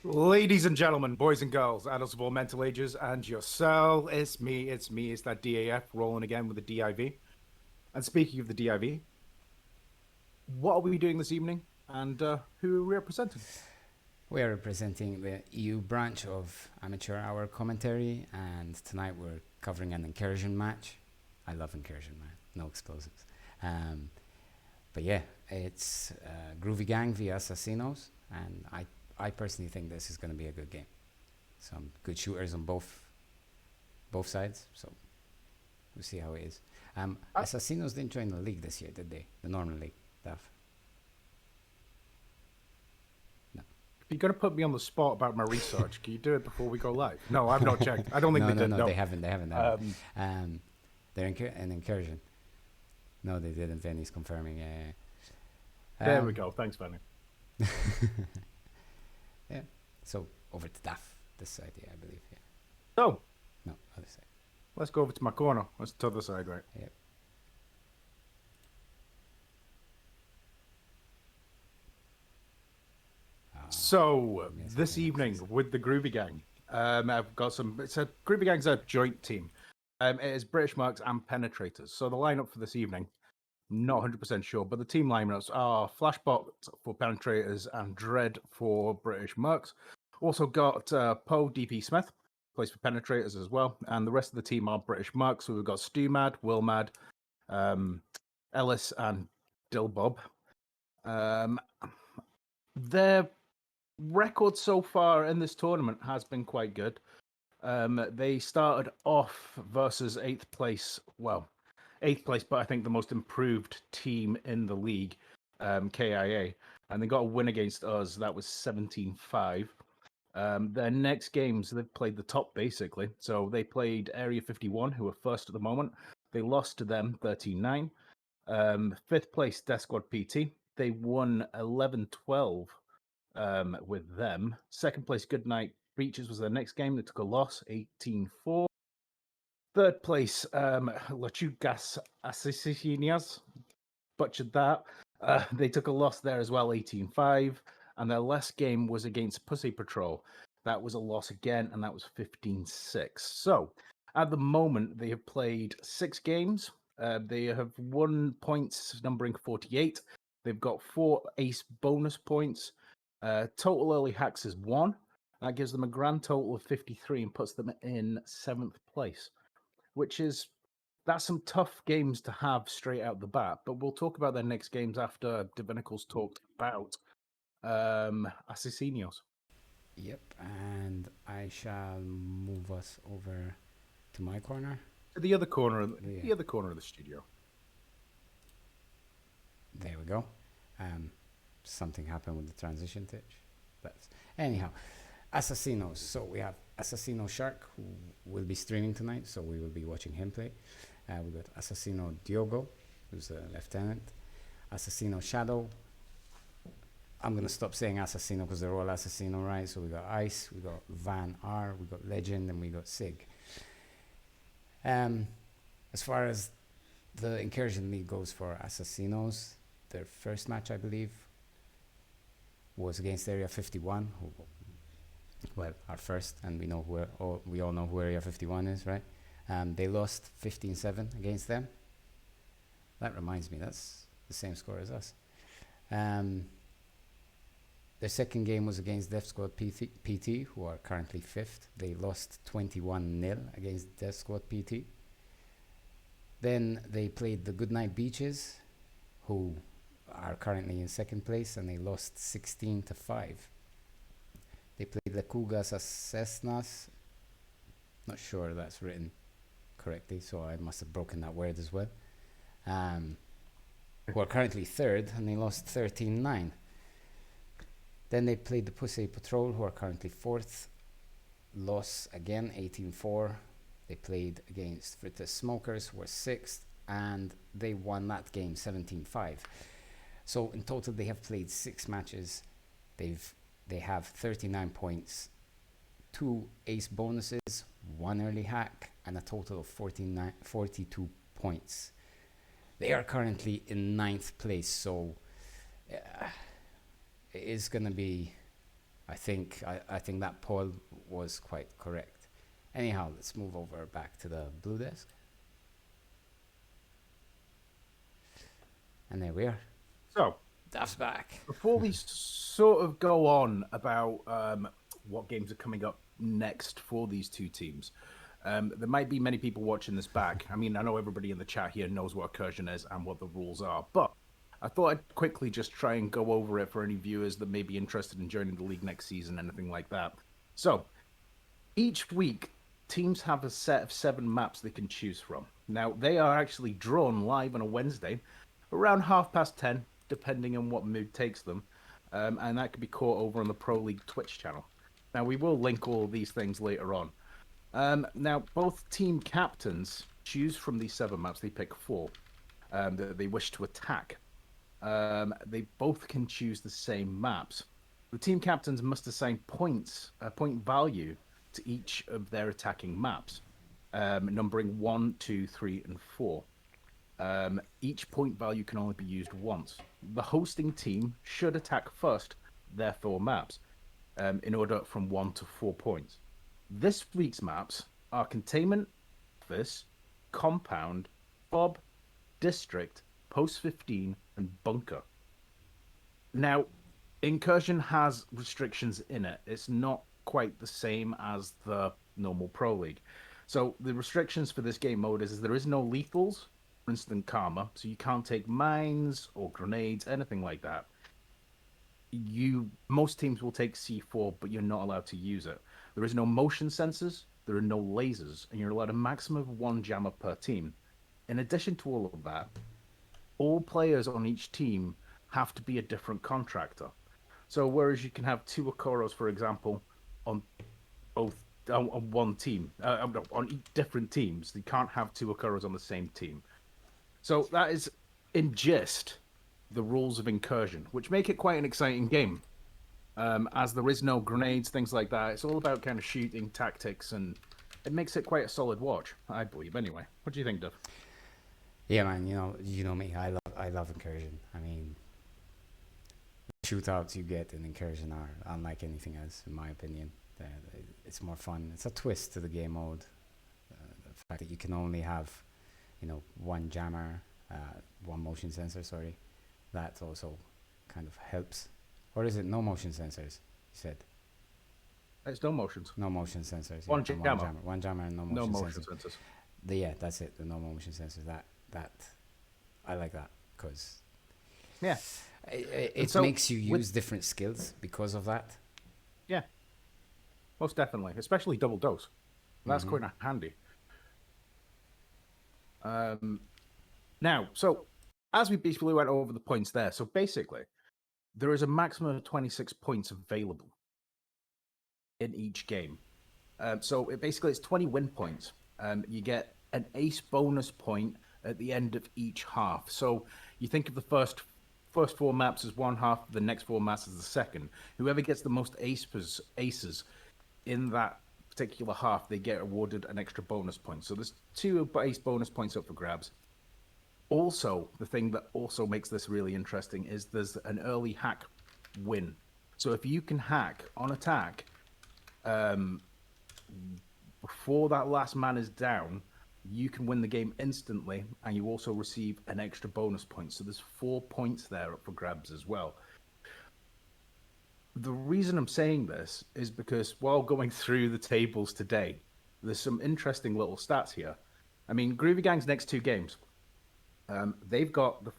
Ladies and gentlemen, boys and girls, adults of all mental ages, and yourself, it's me, it's that DAF rolling again with the DIV. And speaking of the DIV, what are we doing this evening, and who are we representing? We are representing the EU branch of Amateur Hour Commentary, and tonight we're covering an Incursion match. I love Incursion, man. No explosives. But yeah, it's Groovy Gang via Assassinos, and I personally think this is going to be a good game. Some good shooters on both sides, so we'll see how it is. Assassinos didn't join the league this year, did they? The normal league, Daf. You're going to put me on the spot about my research. Can you do it before we go live? No, I've not checked. I don't think they did. No, they haven't. They're an Incursion. No, they didn't. Vinny's confirming. There we go. Thanks, Vinny. Yeah. So over to Daf, this side, yeah, I believe. Yeah. So, no, other side. Let's go over to my corner. That's the other side, right? Yep. So this evening with the Groovy Gang, I've got some. It's a Groovy Gang's a joint team. It is British Mercs and Penetrators. So the lineup for this evening, not 100% sure, but the team lineups are Flashbot for Penetrators and Dread for British Mercs. Also got Poe DP Smith, plays for Penetrators as well, and the rest of the team are British Mercs. So we've got Stu Mad, Will Mad, Ellis, and Dill Bob. Their record so far in this tournament has been quite good. They started off versus 8th place, but I think the most improved team in the league, KIA, and they got a win against us. That was 17-5. Their next games, they've played the top, basically. So they played Area 51, who are first at the moment. They lost to them 13-9. 5th place, Death Squad PT. They won 11-12 with them. 2nd place, Goodnight Breaches was their next game. They took a loss, 18-4. 3rd place, Lachugas Assassinos. Butchered that. They took a loss there as well, 18-5. And their last game was against Pussy Patrol. That was a loss again, and that was 15-6. So, at the moment, they have played 6 games. They have won points numbering 48. They've got 4 ace bonus points. Total early hacks is 1. That gives them a grand total of 53 and puts them in 7th place, that's some tough games to have straight out the bat. But we'll talk about their next games after Divinical's talked about Assassinos. Yep, and I shall move us over to my corner. To the other corner, the other corner of the studio. There we go. Something happened with the transition pitch. Anyhow, Assassinos. So we have Assassino Shark, who will be streaming tonight, so we will be watching him play. We got Assassino Diogo, who's a lieutenant. Assassino Shadow. I'm going to stop saying Assassino because they're all Assassino, right? So we got Ice, we got Van R, we got Legend, and we got Sig. As far as the Incursion League goes for Assassinos, their first match, I believe, was against Area 51, our first, and we all know who Area 51 is, right? They lost 15-7 against them. That reminds me, that's the same score as us. Their second game was against Death Squad PT, who are currently 5th. They lost 21-0 against Death Squad PT. Then they played the Goodnight Beaches, who are currently in 2nd place, and they lost 16-5. They played Lecugas Assassinos. Not sure that's written correctly, so I must have broken that word as well. Who are currently 3rd, and they lost 13-9. Then they played the Pussy Patrol, who are currently 4th. Loss again, 18-4. They played against Fritas Smokers, who were 6th, and they won that game 17-5. So in total, they have played 6 matches. They have 39 points, 2 ace bonuses, 1 early hack, and a total of 42 points. They are currently in 9th place, so it is going to be I think that poll was quite correct. Anyhow, let's move over back to the blue desk. And there we are. So, Duff's back. before we sort of go on about what games are coming up next for these two teams, there might be many people watching this back. I mean, I know everybody in the chat here knows what Incursion is and what the rules are, but I thought I'd quickly just try and go over it for any viewers that may be interested in joining the league next season, anything like that. So, each week, teams have a set of 7 maps they can choose from. Now, they are actually drawn live on a Wednesday, around 10:30, depending on what mood takes them. And that could be caught over on the Pro League Twitch channel. Now, we will link all of these things later on. Now, both team captains choose from these 7 maps. They pick 4 that they wish to attack. They both can choose the same maps. The team captains must assign point value to each of their attacking maps, numbering 1, 2, 3, and 4. Each point value can only be used once. The hosting team should attack first their 4 maps in order from 1 to 4 points. This week's maps are Containment, Office, Compound, Fob, District, Post 15, and Bunker. Now, Incursion has restrictions in it. It's not quite the same as the normal Pro League. So the restrictions for this game mode is there is no lethals, for instant karma, so you can't take mines or grenades, anything like that. Most teams will take C4, but you're not allowed to use it. There is no motion sensors, there are no lasers, and you're allowed a maximum of 1 jammer per team. In addition to all of that, all players on each team have to be a different contractor. So whereas you can have 2 Okoros, for example, on one team, on different teams, you can't have 2 Okoros on the same team. So that is, in gist, the rules of Incursion, which make it quite an exciting game. As there is no grenades, things like that. It's all about kind of shooting tactics, and it makes it quite a solid watch, I believe. Anyway, what do you think, Duff? Yeah, man. You know me. I love Incursion. I mean, shootouts you get in Incursion are unlike anything else, in my opinion. It's more fun. It's a twist to the game mode. The fact that you can only have, 1 jammer, 1 motion sensor. Sorry, that also kind of helps. Or is it no motion sensors? You said. It's no motions. No motion sensors. One jammer. One jammer and no motion sensors. Sensors. Yeah, that's it. The no motion sensors. That I like that because yeah, it makes you use different skills because of that. Yeah, most definitely, especially double dose. That's quite handy. Now, so as we basically went over the points there, so basically there is a maximum of 26 points available in each game. So it's 20 win points. You get an ace bonus point at the end of each half. So you think of the first 4 maps as one half, the next 4 maps as the second. Whoever gets the most aces in that particular half, they get awarded an extra bonus point. So there's 2 ace bonus points up for grabs. Also, the thing that also makes this really interesting is there's an early hack win. So if you can hack on attack before that last man is down, you can win the game instantly, and you also receive an extra bonus point. So there's 4 points there up for grabs as well. The reason I'm saying this is because while going through the tables today, there's some interesting little stats here. I mean, Groovy Gang's next 2 games, they've got the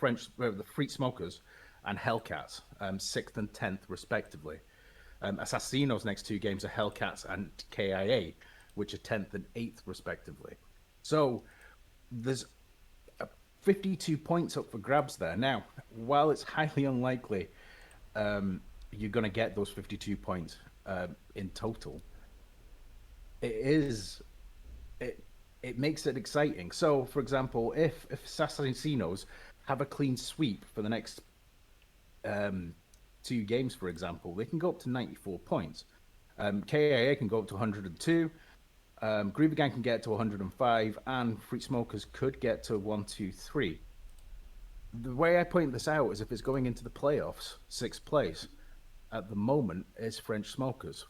Freak Smokers and Hellcats, 6th and 10th respectively. Assassinos' next 2 games are Hellcats and KIA, which are 10th and 8th respectively. So there's 52 points up for grabs there. Now, while it's highly unlikely you're going to get those 52 points in total, it makes it exciting. So, for example, if Assassinos have a clean sweep for the next 2 games, for example, they can go up to 94 points. KIA can go up to 102. Groovy Gang can get to 105, and Freak Smokers could get to 123. The way I point this out is if it's going into the playoffs, 6th place, at the moment is French Smokers.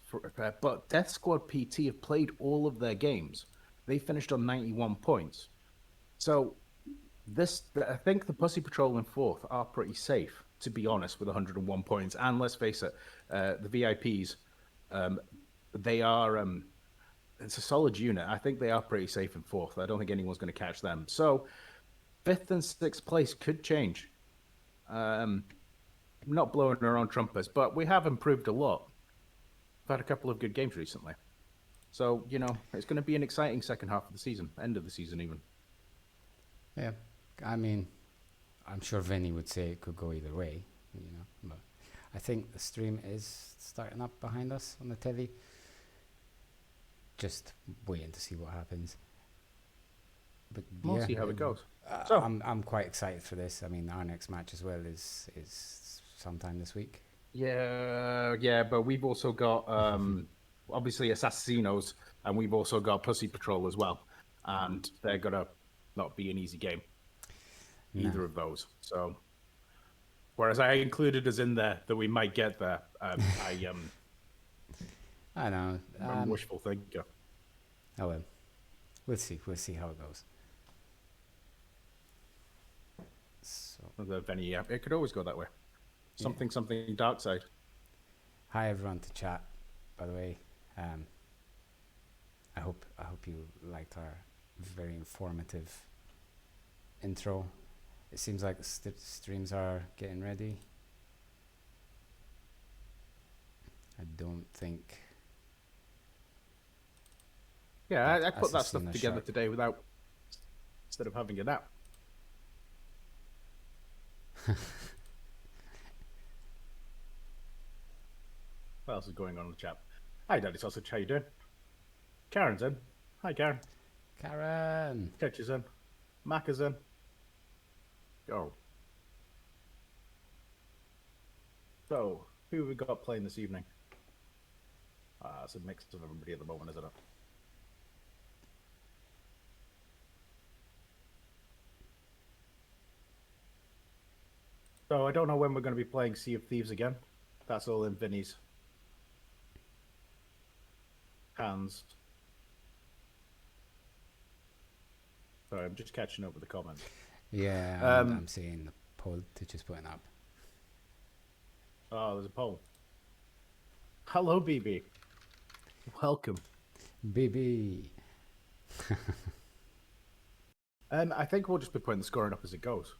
But Death Squad PT have played all of their games. They finished on 91 points. So I think the Pussy Patrol in fourth are pretty safe, to be honest, with 101 points. And let's face it, the VIPs, they are it's a solid unit. I think they are pretty safe in fourth. I don't think anyone's going to catch them. So fifth and sixth place could change. Not blowing our own trumpets, but we have improved a lot. We've had a couple of good games recently. So, it's going to be an exciting second half of the season, end of the season even. Yeah, I mean, I'm sure Vinny would say it could go either way, but I think the stream is starting up behind us on the telly. Just waiting to see what happens. But we'll see how it goes. So I'm quite excited for this. I mean, our next match as well is sometime this week. Yeah, but we've also got obviously Assassinos, and we've also got Pussy Patrol as well, and they're gonna not be an easy game, either of those. So, whereas I included us in there that we might get there, I know. I'm wishful thinker. Oh well, we'll see how it goes. So, it could always go that way. Something dark side. Hi everyone to chat, by the way. I hope you liked our very informative intro. It seems like the streams are getting ready. I don't think. Yeah, I put that stuff together today instead of having a nap. What else is going on in the chat? Hi, Daddy Sausage. How you doing? Karen's in. Hi, Karen. Karen. Ketch is in. Mac is in. Go. So, who have we got playing this evening? It's a mix of everybody at the moment, isn't it? So I don't know when we're going to be playing Sea of Thieves again. That's all in Vinny's hands. Sorry, I'm just catching up with the comments. Yeah, I'm seeing the poll Titch is putting up. Oh, there's a poll. Hello, BB. Welcome. BB. I think we'll just be putting the scoring up as it goes.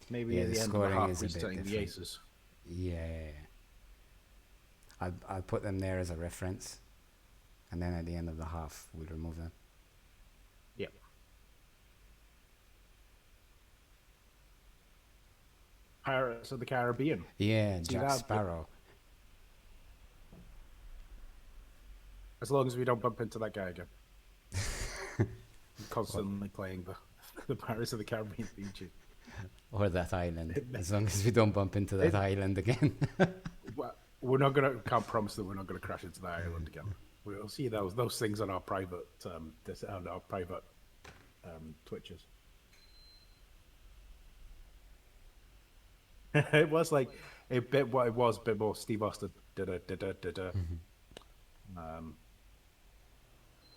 Maybe at the end of the half, we're starting the aces. Yeah. I'll put them there as a reference, and then at the end of the half, we'll remove them. Yeah. Pirates of the Caribbean. Yeah, Jack Sparrow. As long as we don't bump into that guy again. I'm constantly playing the Pirates of the Caribbean theme tune. Or that island, as long as we don't bump into that island again. We're not can't promise that we're not gonna crash into that island again. We'll see those things on our private Twitches. It was like a bit more Steve Austin.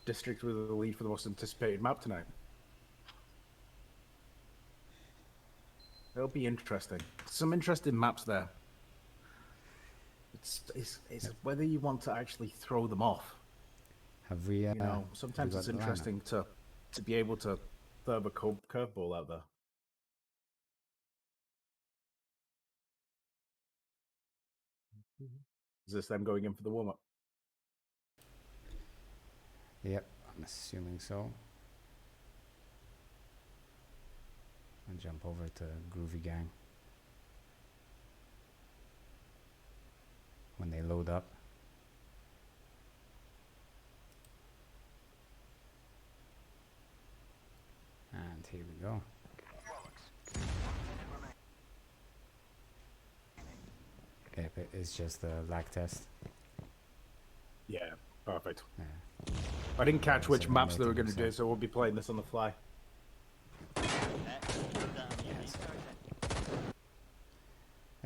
District with the lead for the most anticipated map tonight. It'll be interesting. Some interesting maps there. It's whether you want to actually throw them off. Have we? Sometimes it's interesting to be able to throw a curveball out there. Is this them going in for the warm up? Yep, I'm assuming so. And jump over to Groovy Gang when they load up. And here we go. Yep, it is just the lag test. Yeah, perfect. Yeah. I didn't catch which maps they were going to do, so we'll be playing this on the fly.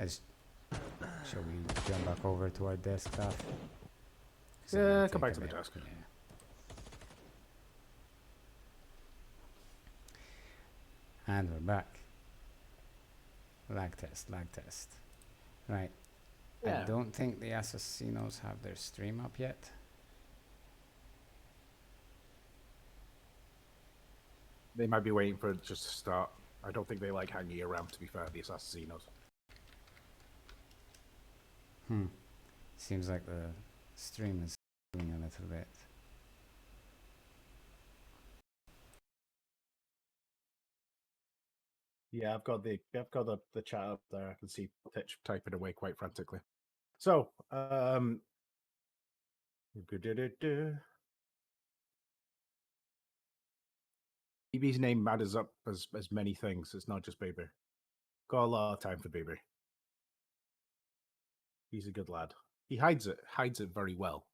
Shall we jump back over to our desktop? 'Cause it Yeah, might come take back a to the bit, desk. Yeah. And we're back. Lag test, lag test. Right. Yeah. I don't think the Assassinos have their stream up yet. They might be waiting for it just to start. I don't think they like hanging around, to be fair, the Assassinos. Seems like the stream is doing a little bit. Yeah, I've got the chat up there. I can see Titch typing away quite frantically. So, BB's name matters up as many things. It's not just Baby. Got a lot of time for Baby. He's a good lad. He hides it very well,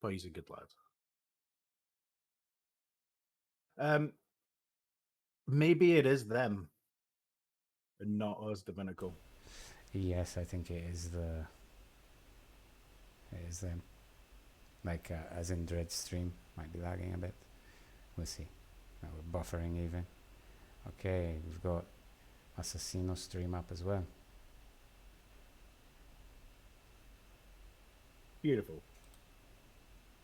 but he's a good lad. Maybe it is them and not us, Domenico. Yes, I think it is them. Like as in Dread stream might be lagging a bit. We'll see. Now we're buffering even. Okay, we've got Assassino stream up as well. Beautiful.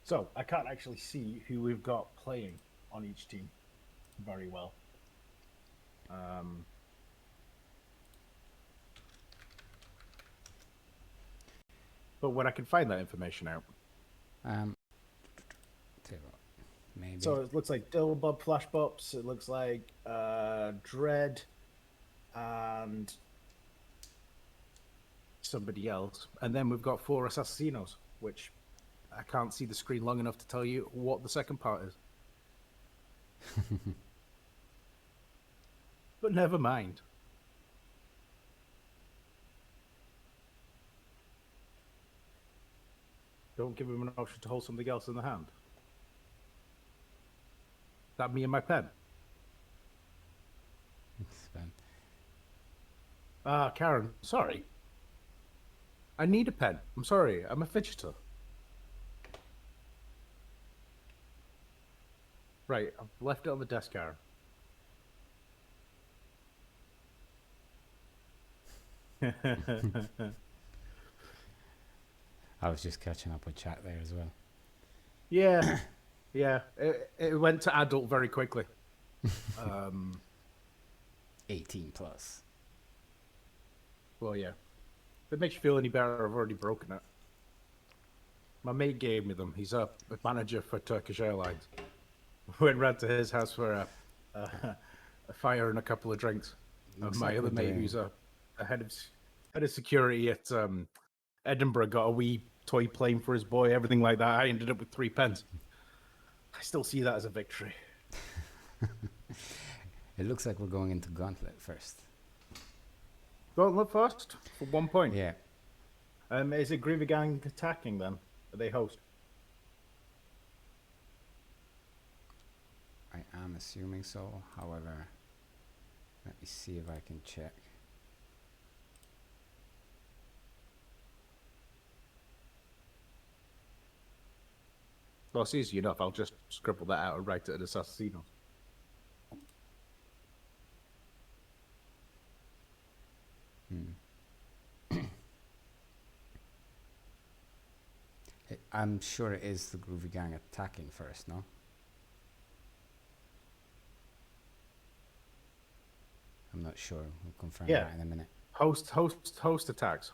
So I can't actually see who we've got playing on each team very well. But when I can find that information out. Tell you what, maybe. So it looks like Dillbob Flash Bops. It looks like Dread and somebody else. And then we've got 4 Assassinos, which I can't see the screen long enough to tell you what the second part is. But never mind. Don't give him an option to hold something else in the hand. That me and my pen. Karen, sorry. I need a pen. I'm sorry. I'm a fidgeter. Right, I've left it on the desk, Karen. I was just catching up with chat there as well. Yeah, yeah. It went to adult very quickly. 18 plus. Well, yeah. If it makes you feel any better, I've already broken it. My mate gave me them. He's a manager for Turkish Airlines. Went round to his house for a fire and a couple of drinks. Looks My like other we're mate, doing- who's a head of security at Edinburgh, got a wee toy plane for his boy, everything like that. I ended up with 3 pence. I still see that as a victory. It looks like we're going into Gauntlet first. Gauntlet first for 1 point. Yeah. Is it Groovy Gang attacking then? Are they host? I am assuming so. However, let me see if I can check. Well, it's easy enough. I'll just scribble that out and write it at Assassino. I'm sure it is the Groovy Gang attacking first, no? I'm not sure. We'll confirm Yeah. that in a minute. Host attacks.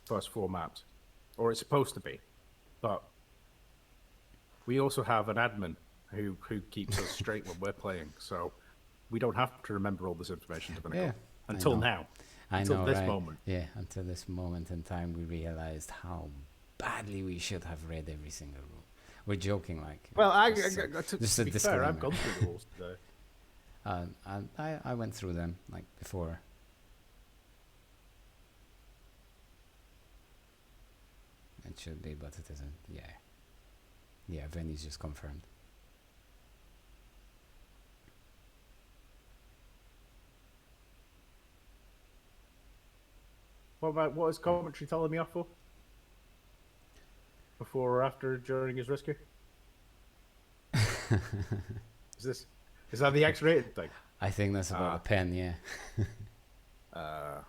First 4 maps. Or it's supposed to be. But we also have an admin who keeps us straight when we're playing. So we don't have to remember all this information to Yeah, until now. Until this right? moment. Yeah, until this moment in time, we realized how badly we should have read every single rule. We're joking, like. Well, just to a be fair, disclaimer. I've gone through the rules today. I went through them like before. It should be, but it isn't. Yeah, Vinny's just confirmed. What is commentary telling me off for? Before or after, during his rescue? Is that the X-rated thing? I think that's about a pen, yeah. I'll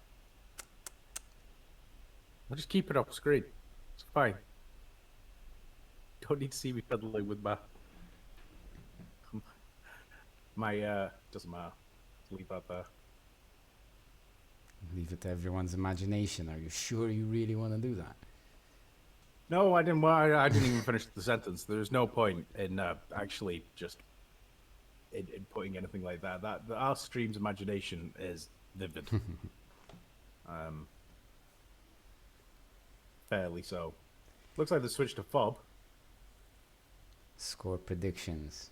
just keep it off screen. It's fine. Don't need to see me fiddling with my doesn't matter. Leave that there. Leave it to everyone's imagination. Are you sure you really want to do that? No, I didn't. I didn't even finish the sentence. There's no point in actually just in putting anything like that. Our stream's imagination is vivid. Fairly so. Looks like they switched to fob. Score predictions.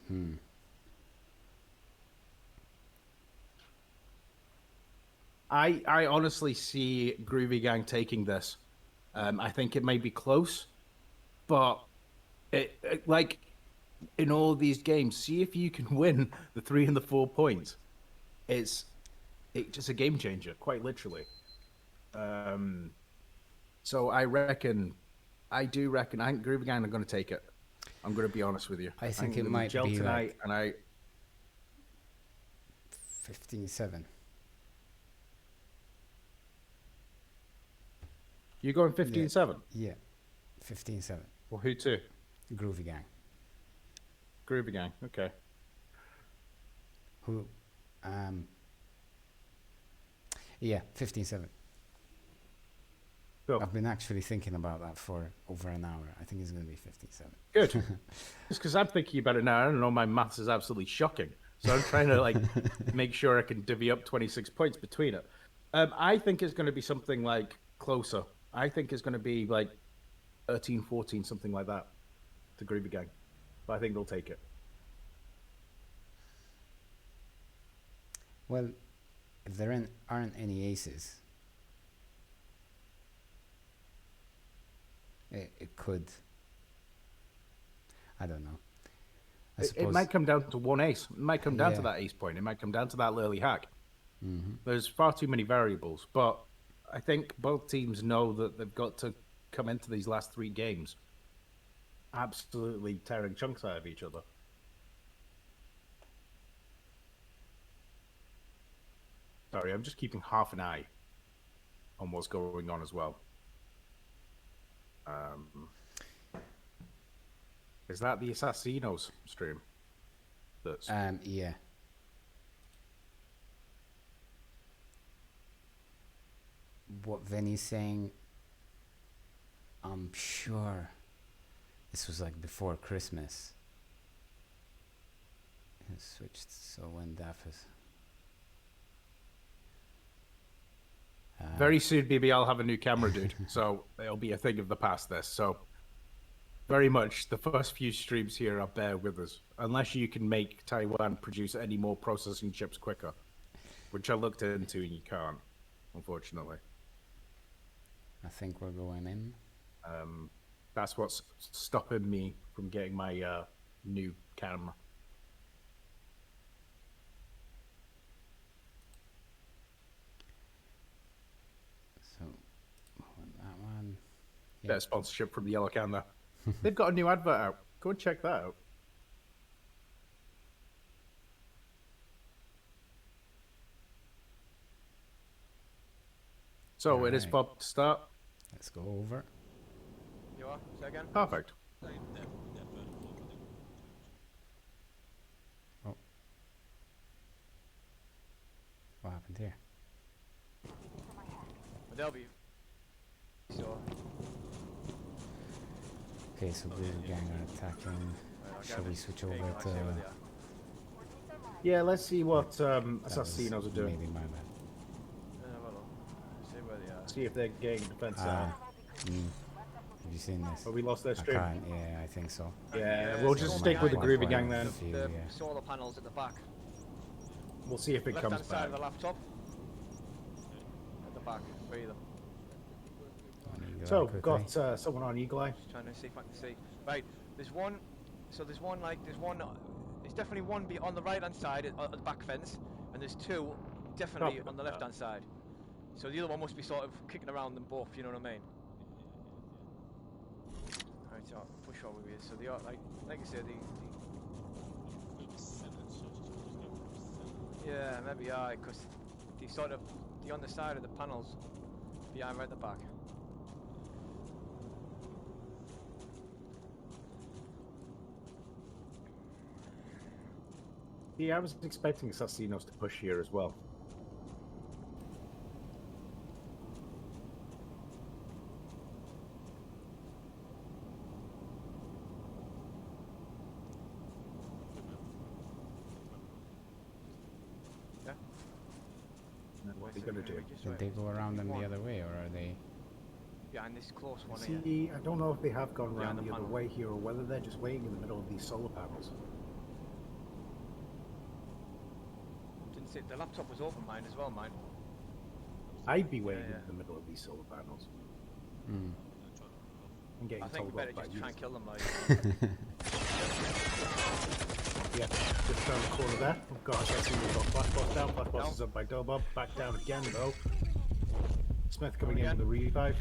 I honestly see Groovy Gang taking this. I think it may be close, but it like in all these games, see if you can win the 3 and the 4 points. It's just a game changer, quite literally. So I do reckon I think Groovy Gang are going to take it. I'm going to be honest with you. I think it might be tonight, like and I 15-7. You going 15-7? Yeah, 15-7. Well, who to? Groovy Gang. Groovy Gang. Okay. Who? Yeah, 15-7. Cool. I've been actually thinking about that for over an hour. I think it's going to be 15-7. Good. Just because I'm thinking about it now, I don't know. My maths is absolutely shocking, so I'm trying to like make sure I can divvy up 26 points between it. I think it's going to be something like closer. I think it's going to be like 13-14, something like that, to Groovy Gang. But I think they'll take it. Well, if there aren't any aces, it could. I don't know. It might come down to one ace. It might come down to that ace point. It might come down to that early hack. There's far too many variables, but I think both teams know that they've got to come into these last 3 games absolutely tearing chunks out of each other. Sorry, I'm just keeping half an eye on what's going on as well. Is that the Assassinos stream? That's yeah. What Vinny's saying, I'm sure this was like before Christmas. It switched, so when Daff is... very soon, BB, I'll have a new camera, dude. So it'll be a thing of the past, this. So very much the first few streams here are bear with us. Unless you can make Taiwan produce any more processing chips quicker. Which I looked into and you can't, unfortunately. I think we're going in. That's what's stopping me from getting my new camera. So, that one. Bit of sponsorship from the Yellow Can there. They've got a new advert out. Go and check that out. So it is Bob to start. Let's go over. You are? Say again? Perfect. Oh. What happened here? They'll be. So. Okay, so Groovy Gang are attacking. Shall we switch over to... Yeah, let's see what Assassinos are doing. Maybe my bad. See where they are. See if they're getting defense out. Have you seen this? But we lost their I stream. can't, yeah, I think so. Yeah, we'll just stick with the Groovy Gang then. The solar panels at the back. We'll see if it comes Left-hand side back. of the laptop. At the back, for either. So, got someone on Eagle Eye. Just trying to see if I can see. Right, there's one. So there's one like there's definitely one on the right hand side at the back fence, and there's 2 definitely on the left hand side. So the other one must be sort of kicking around them both. You know what I mean? Right, so I'll push on with you. So they are like I said, yeah, maybe because they sort of on the side of the panels behind right at the back. Yeah, I was expecting Assassinos to push here as well. Yeah. What are they going to do? Did they go around them the other way, or are they? Behind this close one See, here. I don't know if they have gone Behind around the the other panel. way here, or whether they're just waiting in the middle of these solar panels. Didn't see the laptop was open, mine as well, mine. I'd be waiting yeah. in the middle of these solar panels. Hmm. And getting I think we told better off by just you. try and kill them, like. Yeah, just around the corner there. Oh gosh, I see we've got Flash Boss down. Flash Boss is up by Dobob. Back down again though. Smith coming in with the revive.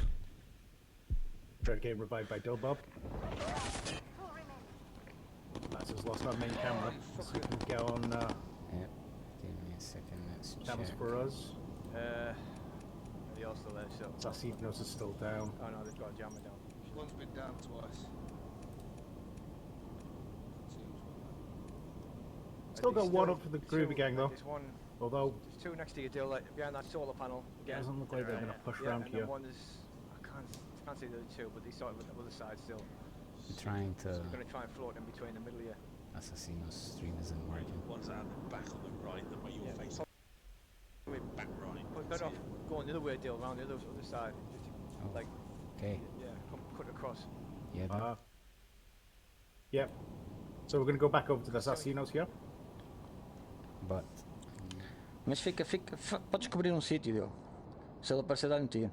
Trying to get revived by Dobob. That's has lost our main camera. So we can get on Yep. Give me a second. Let's cameras check. for us. They all still there, so. Assassinos is still down. Oh no, they've got a jammer down. One's been down twice. Still got one up for the Groovy gang though. There's one. Although There's two next to your deal, like behind that solar panel. it doesn't look like they're going to push Yeah, around and here. then one is. I can't see the other two, but they sort of on the other side still. I'm trying to. So we're going to try and float in between the middle here. Assassino's stream isn't working. One's out the back on the right, the way you're facing. Back right. But better off going the other way, deal around the other side. Just Oh. like Okay. yeah, cut across. Yeah. That, Yep. So we're going to go back over to the Assassinos here. but Mas podes cobrir sítio dele. Se ele aparecer, dá-lhe tiro.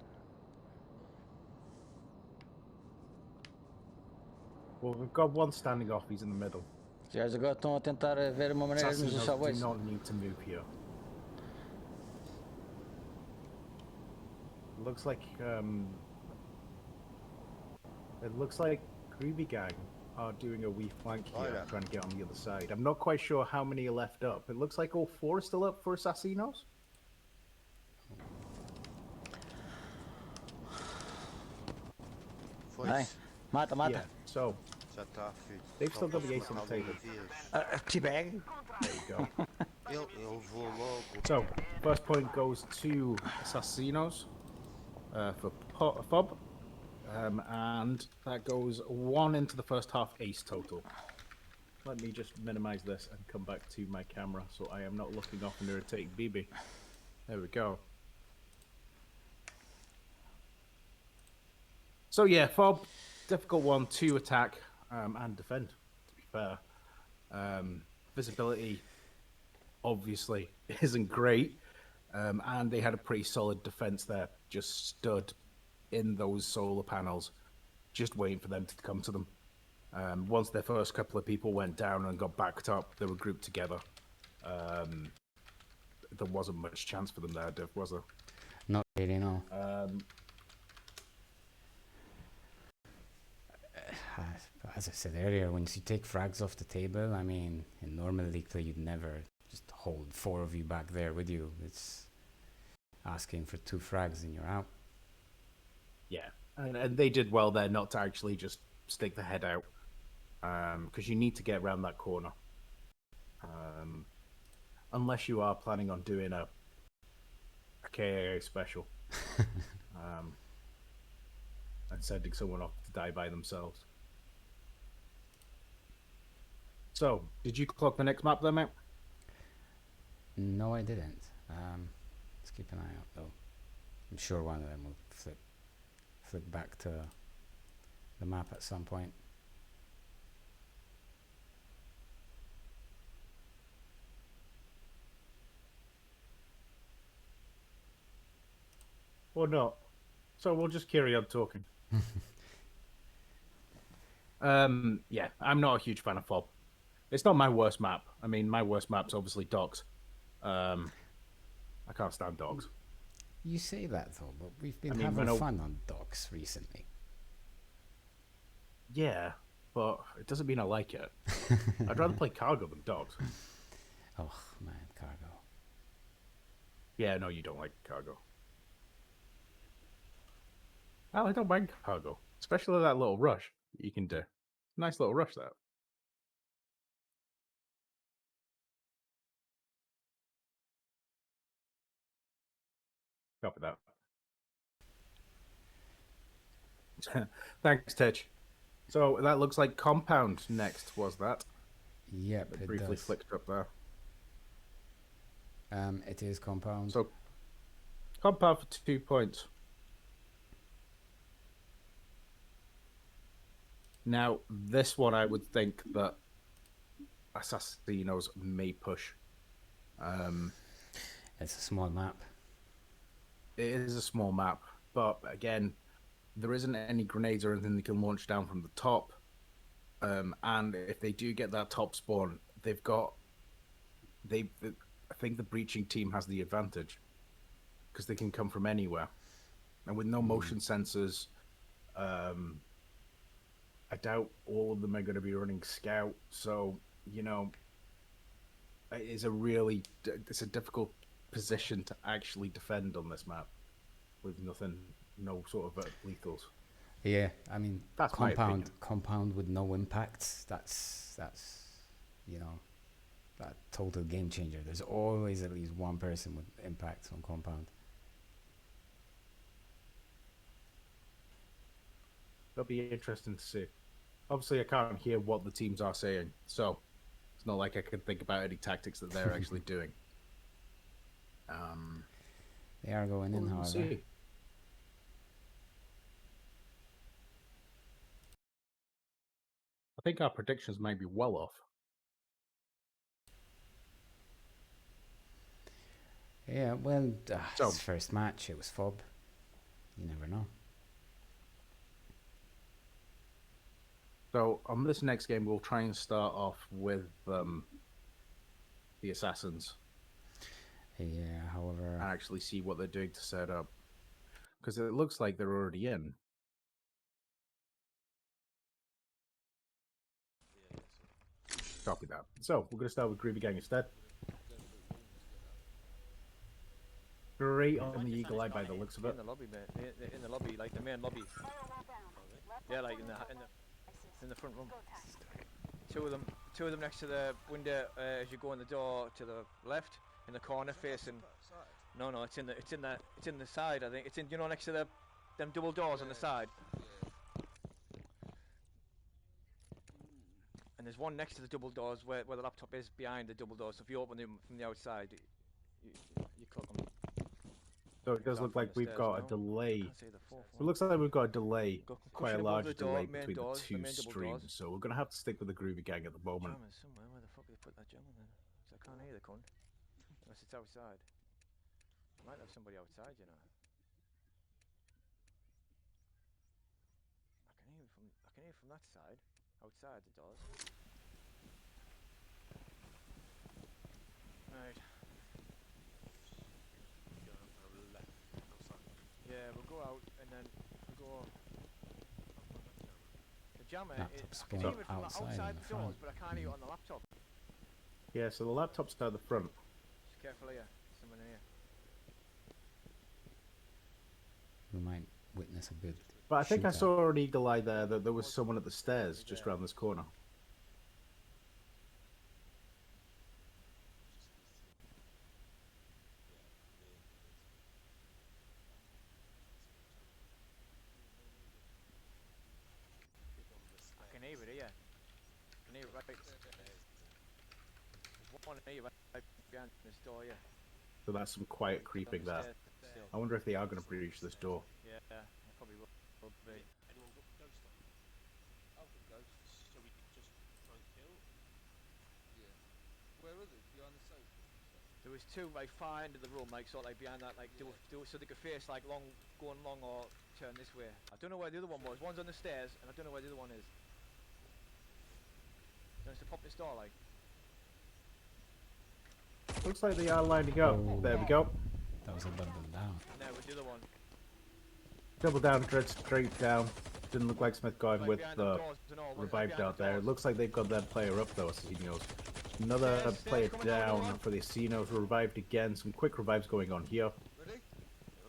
Well, we've got one standing off. He's in the middle. Os gajos agora estão a tentar ver uma maneira de nos deixar Assassinos do voice. not need to move here. Looks like it looks like Groovy gang are doing a wee flank here, yeah. trying to get on the other side. I'm not quite sure how many are left up. It looks like all four are still up for Assassinos. Ai, mata, mata. Yeah, so Já está, filho. they've still got the ace on the table. Teabag. There you go. Ele levou logo. So, first point goes to Assassinos for Fob. And that goes one into the first half ace total. Let me just minimize this and come back to my camera so I am not looking off and irritating BB. There we go. So yeah, Fob, difficult one to attack and defend, to be fair. Visibility obviously isn't great, and they had a pretty solid defense there, just stood in those solar panels, just waiting for them to come to them. Once their first couple of people went down and got backed up, they were grouped together. There wasn't much chance for them there, Div, was there? not really, no. As I said earlier, once you take frags off the table, I mean, in normal league play, you'd never just hold four of you back there with you. It's asking for 2 frags and you're out. Yeah, and they did well there not to actually just stick the head out, because you need to get around that corner. Unless you are planning on doing a KAA special, and sending someone off to die by themselves. So, did you clock the next map there, mate? No, I didn't. Let's keep an eye out though. I'm sure one of them will flip back to the map at some point. Or not? So we'll just carry on talking. Yeah, I'm not a huge fan of Fob. It's not my worst map. I mean, my worst map's obviously Dogs. I can't stand Dogs. You say that though, but we've been I mean, having Renault- fun on docks recently. Yeah, but it doesn't mean I like it. I'd rather play cargo than dogs. Oh man, cargo. Yeah, no, you don't like cargo. Well, I don't mind cargo, especially that little rush you can do. Nice little rush, that. Copy that. Thanks, Titch. So that looks like Compound next, was that? Yep, It it briefly does. flicked up there. It is compound. So Compound for 2 points. Now, this one I would think that Assassinos may push. It's a small map. It is a small map, but again, there isn't any grenades or anything they can launch down from the top. And if they do get that top spawn, I think the breaching team has the advantage because they can come from anywhere, and with no motion sensors, I doubt all of them are going to be running scout. So it's a difficult position to actually defend on this map with no sort of lethals. Yeah, I mean, That's my opinion. compound with no impacts. That's that total game changer. There's always at least one person with impacts on compound. That'll be interesting to see. Obviously, I can't hear what the teams are saying, so it's not like I can think about any tactics that they're actually doing. They are going in, We'll however. see. I think our predictions might be well off. Yeah, well, So- his first match, it was fob. You never know. So on this next game, we'll try and start off with the Assassins Yeah, however, and actually see what they're doing to set up, because it looks like they're already in. Copy that. So we're going to start with Groovy Gang instead. Great on the Eagle Eye by the looks of it. In the lobby, mate. In the lobby, like the main lobby. Yeah, like in the front room. Two of them next to the window as you go in the door to the left, in the corner facing. No, it's in the side. I think it's in next to them double doors on the side. And there's one next to the double doors where the laptop is behind the double doors. So if you open them from the outside, you click them. So it does look like we've got a delay. Can't see the fourth So it one. looks like we've got a delay, Got quite a concussion above large the door, delay main between doors, the the two main double streams. doors. So we're going to have to stick with the Groovy Gang at the moment. Jamming somewhere. Where the fuck did they put that jammer then? 'Cause I can't hear the cunt. Unless it's outside. Might have somebody outside, you know. I can hear from that side, outside the doors. Right. Yeah, we'll go out and then we'll go. The jammer, Laptop's I can going hear it from outside outside in the the doors, front. but I can't hear it on the laptop. Yeah, so the laptop's down the front. Just careful here, someone in here. we might witness a good. But I think I shootout. saw an Eagle Eye there that there was someone at the stairs just around this corner. I can hear it here. I can hear it right. There's one here right behind this door, yeah. So that's some quiet creeping there. Still. I wonder if they are going to breach this door. Yeah, they probably will be. Anyone got ghost on? I've got ghosts, so we can just try and kill. Yeah. Where are they? Behind the sofa? There was two like far end of the room, like sort of like behind that, like do so they could face like going long or turn this way. I don't know where the other one was. One's on the stairs, and I don't know where the other one is. Wants to pop this door, like. Looks like they are lining up. Oh. There we go. That was a double down. No, with the other one. Double down, dread straight down. Didn't look like Smith going Right with behind them the doors and all, one's revived behind out the there. It doors. looks like they've got their player up though, Assassinos. Another Stairs, player coming down, down everyone. for the Assassinos. Revived again. Some quick revives going on here. Ready?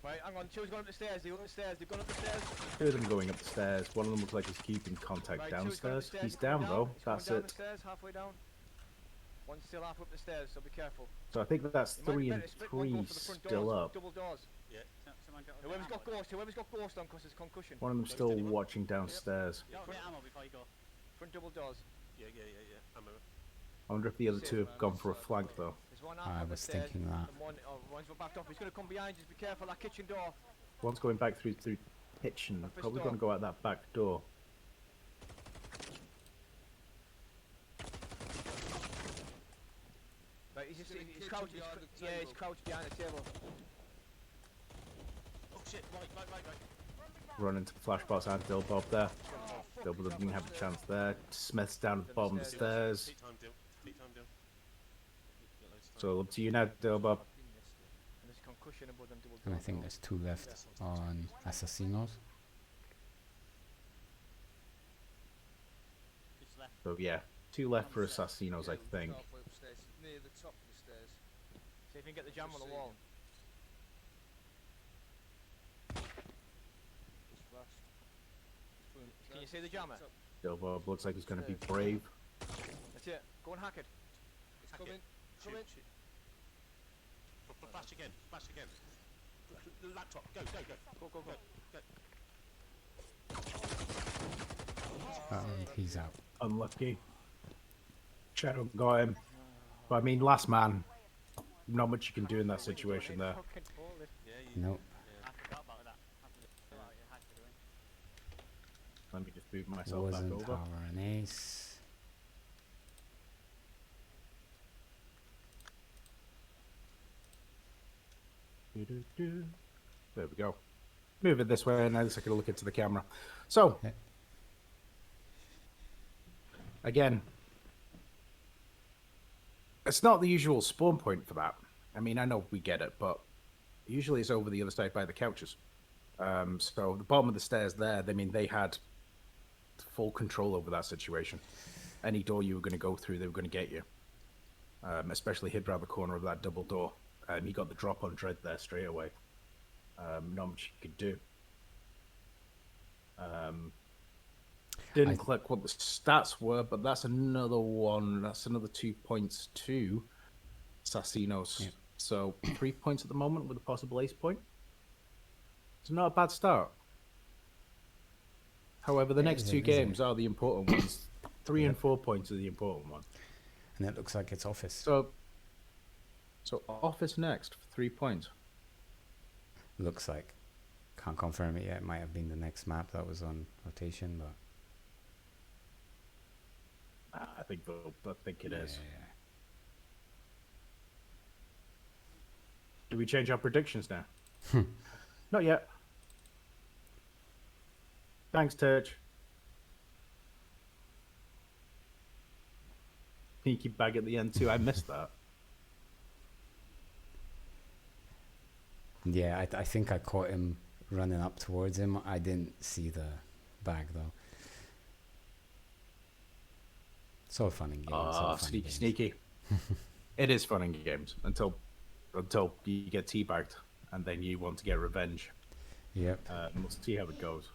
Right, hang on, two's going up the stairs, they're going up the stairs, they've gone up the stairs. Two of them going up the stairs. One of them looks like he's keeping contact Right, two's going up downstairs. the stairs, He's coming down though. He's coming That's down it. the stairs, halfway down. One's still half up the stairs, so be careful. So I think that's It might be 3 and better to split one 3 go for the front still doors, up. double doors. Yeah. Whoever's got ghost on, cause it's concussion. One of them still watching downstairs. Front double doors. Yeah. Ammo. I wonder if the other two have gone for a flank though. There's one I half on the was stairs, thinking that. and one's backed off. He's gonna come behind, just be careful, that kitchen door. One's going back through kitchen. Office Probably door. going to go out that back door. Right, he's in the he's kitchen crouched, behind the yeah, he's table. crouched behind the table. Oh shit! Right. Run into the flashbots and Dill Bob there. Oh, Dill Bob didn't have a chance there. Smith's down at the bottom of the stairs. Peak time deal. So up to you now, Dill Bob. And there's concussion above them double doors. And I think there's 2 left on Assassinos. So yeah, 2 left for Assassinos, I think. Halfway upstairs, near the top of the stairs. See if you can get the jam on the wall. Just flashed. Can you see the jammer? Top. Dill Bob looks like he's going to be brave. That's it. Go and hack it. It's Hack coming. it. Coming. Shoot. Flash again. Laptop. Go. Go. And he's out. Unlucky. Shadow got him. But I mean, last man. Not much you can do in that situation there. Fucking hold it. Yeah. You. Nope. Let me just boot myself back Wasn't over. our an ace. Doo-doo-doo. There we go. Move it this way, and now I can look into the camera. So, Yeah. again, it's not the usual spawn point for that. I mean, I know we get it, but usually it's over the other side by the couches. So the bottom of the stairs there, I mean, they had full control over that situation. Any door you were going to go through, they were going to get you. Especially hid around the corner of that double door. He got the drop on Dread there straight away. Not much he could do. Didn't click what the stats were, but that's another one. That's another 2 points to Assassinos. Yeah. So 3 points at the moment with a possible ace point. It's not a bad start. However, the It next isn't, 2 is it? games are the important ones. 3 and 4 points are the important one. And it looks like it's Office. So Office next for 3 points. Looks like. Can't confirm it yet. It might have been the next map that was on rotation, but I think it is. yeah. Do we change our predictions now? Not yet. Thanks, Turch. Sneaky bag at the end too. I missed that. Yeah, I think I caught him running up towards him. I didn't see the bag though. It's all fun in games. Ah, sneaky. It is fun in games until you get teabagged and then you want to get revenge. Yep. We'll see how it goes.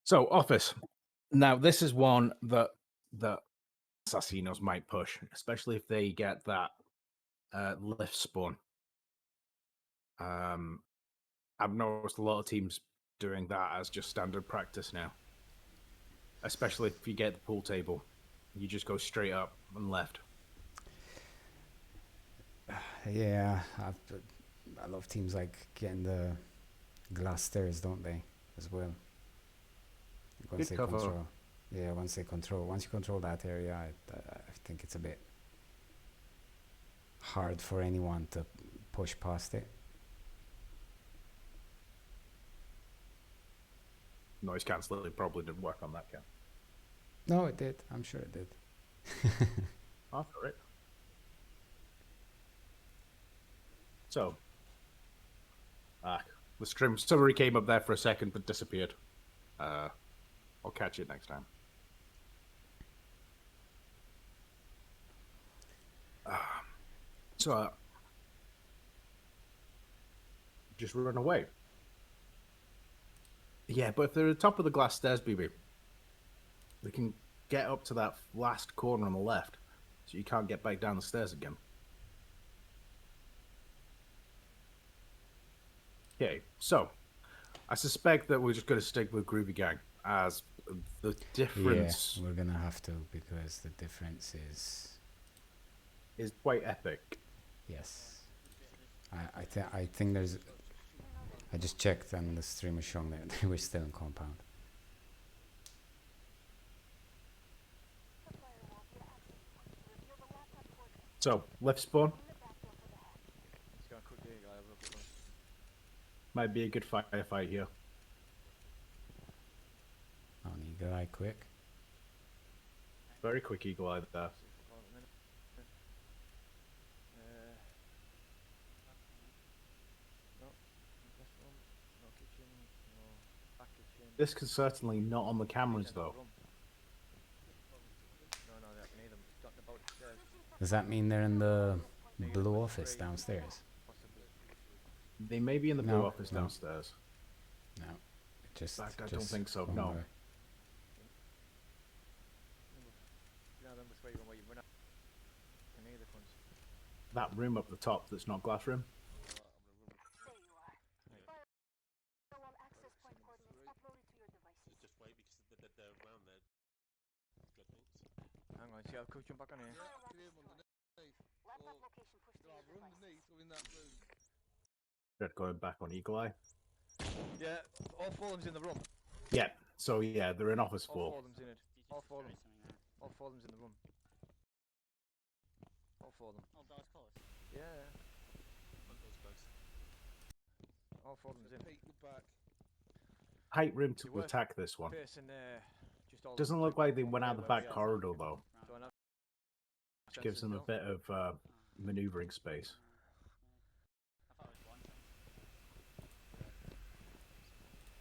So, Office. Now, this is one that Assassinos might push, especially if they get that lift spawn. I've noticed a lot of teams doing that as just standard practice now. Especially if you get the pool table, you just go straight up and left. Yeah, a lot of teams like getting the glass stairs, don't they? As well. Once Good cover. control. Yeah, once you control that area, I think it's a bit hard for anyone to push past it. Noise cancelling probably didn't work on that count. No, it did. I'm sure it did. After it. So, the stream summary came up there for a second but disappeared. I'll catch it next time. So, just run away. Yeah, but if they're at the top of the glass stairs, BB, they can get up to that last corner on the left, so you can't get back down the stairs again. Okay, so I suspect that we're just going to stick with Groovy Gang as the difference Yeah, we're gonna have to, because the difference is quite epic. yes. I think there's. I just checked and the stream was showing that they were still in compound. So, left spawn Let's go and cook the guy. Have a look at them. might be a good firefight here. On eagle eye quick. Very quick eagle eye there. Hold on a minute. No. Left room. No kitchen. No back kitchen. This is certainly not on the cameras End of though. the room. No, that can hear them talking about upstairs. Does that mean they're in the blue office downstairs? Possibly. They may be in the No, blue office no. downstairs. No. Just. I don't just think so, one no. way. Yeah, then which way you going? Where you run out? Can hear the cunts. That room up the top that's not glass room. Just wait because they're around there. Good things. Hang on, see, I'll jump back on here. Yeah, I can hear them underneath. Or either underneath or in that room. They're going back on eagle eye. Yeah, all four of them's in the room. Yeah, so yeah, they're in office All four four. of them's in it. All four of them. All four of them's in the room. All four of them. Oh, guys, close. Yeah, Fuck those guys. all four of them's in. Pete, look back. Height room to You were attack this one. Facing just all Doesn't look like they went out the back corridor though, So enough. which gives them a bit of maneuvering space. I thought it was one.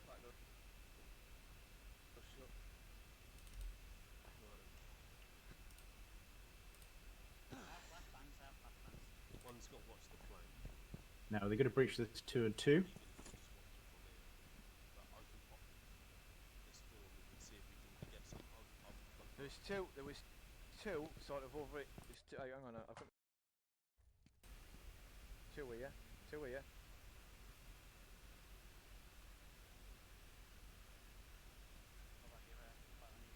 Back door. Door shut. One's got watch the flank. Now they're going to breach this 2 and 2. But I can pop this door and see if we can get some. There was two sort of over it. There's two, hang on, I've got two here. Two here.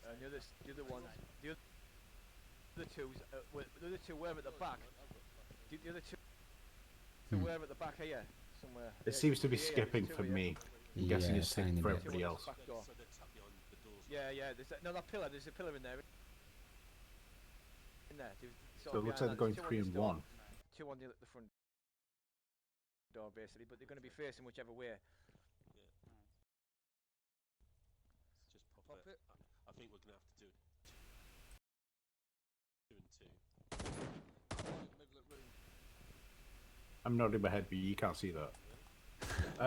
And the other ones, the other two were at the back. The other two were at the back here, somewhere. It Yeah, seems to be yeah, there's skipping two for here. me. I'm guessing it's tiny skipping for bit. everybody Two on else. the back door. So they're tucked behind the doors. Yeah, no, that pillar. There's a pillar in there. In there. So it looks like they're going 3 and 1. Two on the front door, basically, but they're going to be facing whichever way. Just pop, Pop it. I think we're gonna have to do 2 and 2. Middle of room. I'm nodding my head, but you can't see that. They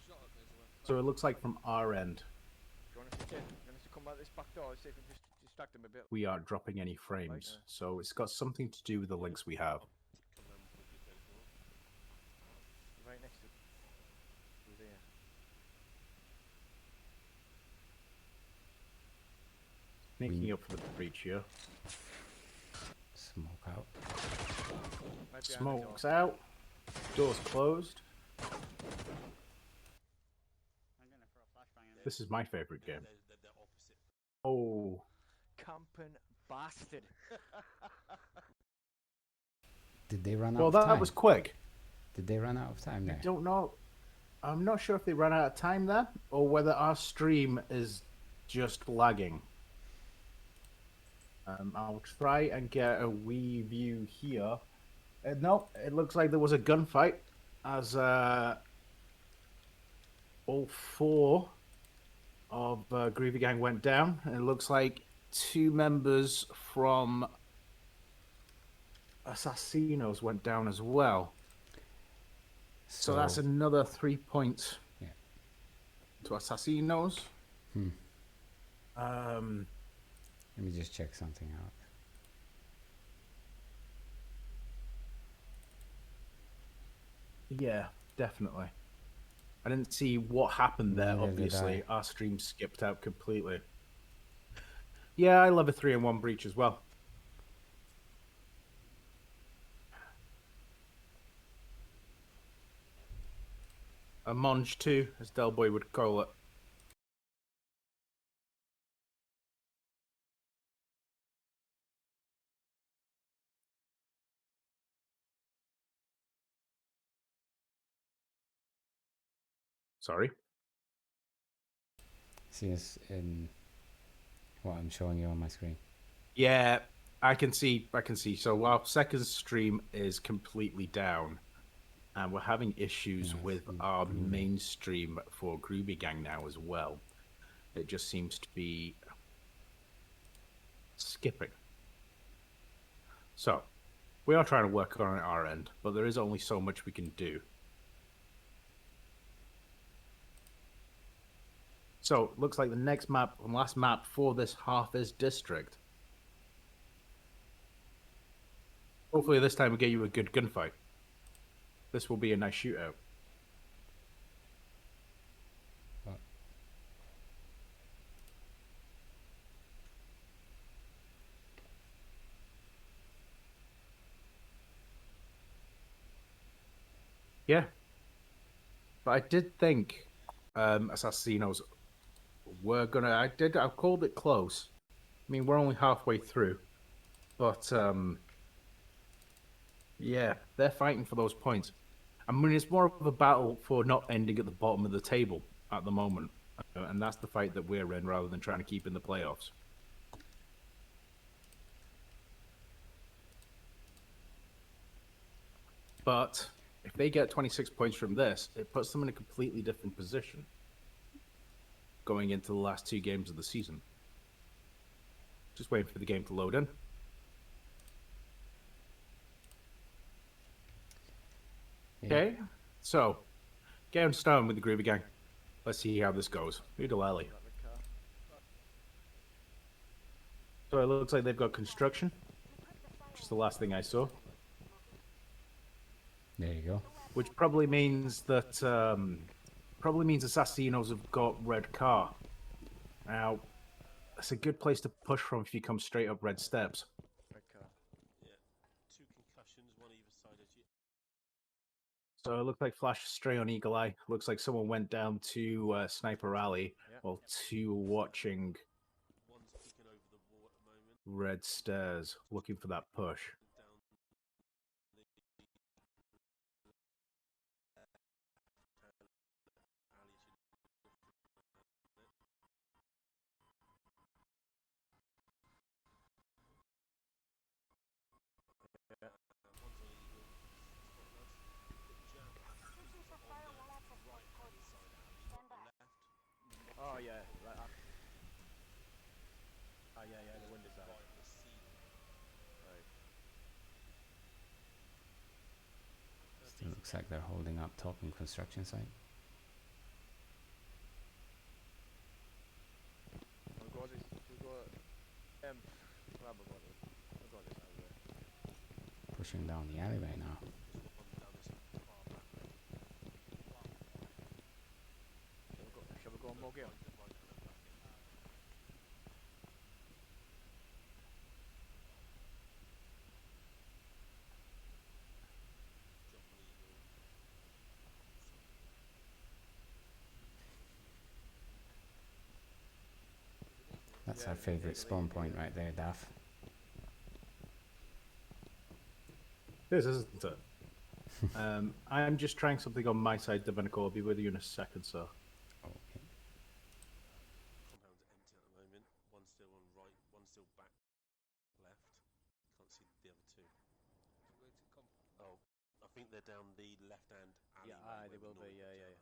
shot at me as I went. So it looks like from our end, Do you want us to, come out this back door? See if we can just distract them a bit. we aren't dropping any frames. So it's got something to do with the links we have. Come around with your big door. Right next to through there. Making up for the breach here. Smoke out. Right behind the door. Smoke's out. Door's closed. I'm gonna throw a flashbang in. This is my favorite game. They're opposite. Oh, Camping bastard. Did they run out well, of time? that was quick. Did they run out of time I there? don't know. I'm not sure if they ran out of time there or whether our stream is just lagging. I'll try and get a wee view here. No, it looks like there was a gunfight as all 4 of Groovy Gang went down. And it looks like 2 members from Assassinos went down as well. So that's another 3 points Yeah. to Assassinos. Let me just check something out. Yeah, definitely. I didn't see what happened there, Neither did obviously. I. Our stream skipped out completely. Yeah, I love a 3-1 breach as well. A Monge 2, as Delboy would call it. Sorry. See this in what I'm showing you on my screen. Yeah, I can see. So our second stream is completely down, and we're having issues Yeah, with it's our Groovy. main stream for Groovy Gang now as well. It just seems to be skipping. So we are trying to work on it our end, but there is only so much we can do. So looks like the next map and last map for this half is District. Hopefully this time we get you a good gunfight. This will be a nice shootout. What? Yeah. But I did think Assassinos were gonna. I called it close. I mean, we're only halfway through, but yeah, they're fighting for those points. I mean, it's more of a battle for not ending at the bottom of the table at the moment, and that's the fight that we're in, rather than trying to keep in the playoffs. But if they get 26 points from this, it puts them in a completely different position going into the last 2 games of the season. Just waiting for the game to load in. Yeah. Okay, so get on starting with the Groovy Gang. Let's see how this goes. Udalali. So it looks like they've got construction, which is the last thing I saw. There you go. Which probably means that Assassinos have got red car. Now, that's a good place to push from if you come straight up red steps. Red car. Yeah. 2 concussions, one either side of you. So it looked like flash stray on Eagle Eye. Looks like someone went down to Sniper Alley, Yeah. while 2 watching One's peeking over the wall at the moment. red stairs, looking for that push. Down Yeah. one's on Eagle. It's quite nice. Bit jab. On the right-hand side alley, not the left. Oh yeah. Like, oh yeah, yeah. The windows Right out. on the ceiling. Right. Still looks like they're holding up top in construction site. We'll go this. We'll go. Well, we'll go this. We'll go this alleyway. Pushing down the alleyway now. There's one down this far back way. Shall we go and mug him? That's Yeah, our favourite Eagle, spawn Eagle, point Eagle. right there, Daff. This isn't it. I'm just trying something on my side, Devonico. I'll be with you in a second, sir. Okay. Compound's empty at the moment. One's still on right, one's still back left. Can't see the other 2. Oh, I think they're down the left-hand alleyway. Yeah, they where will we be. normally Yeah, yeah, gather. yeah.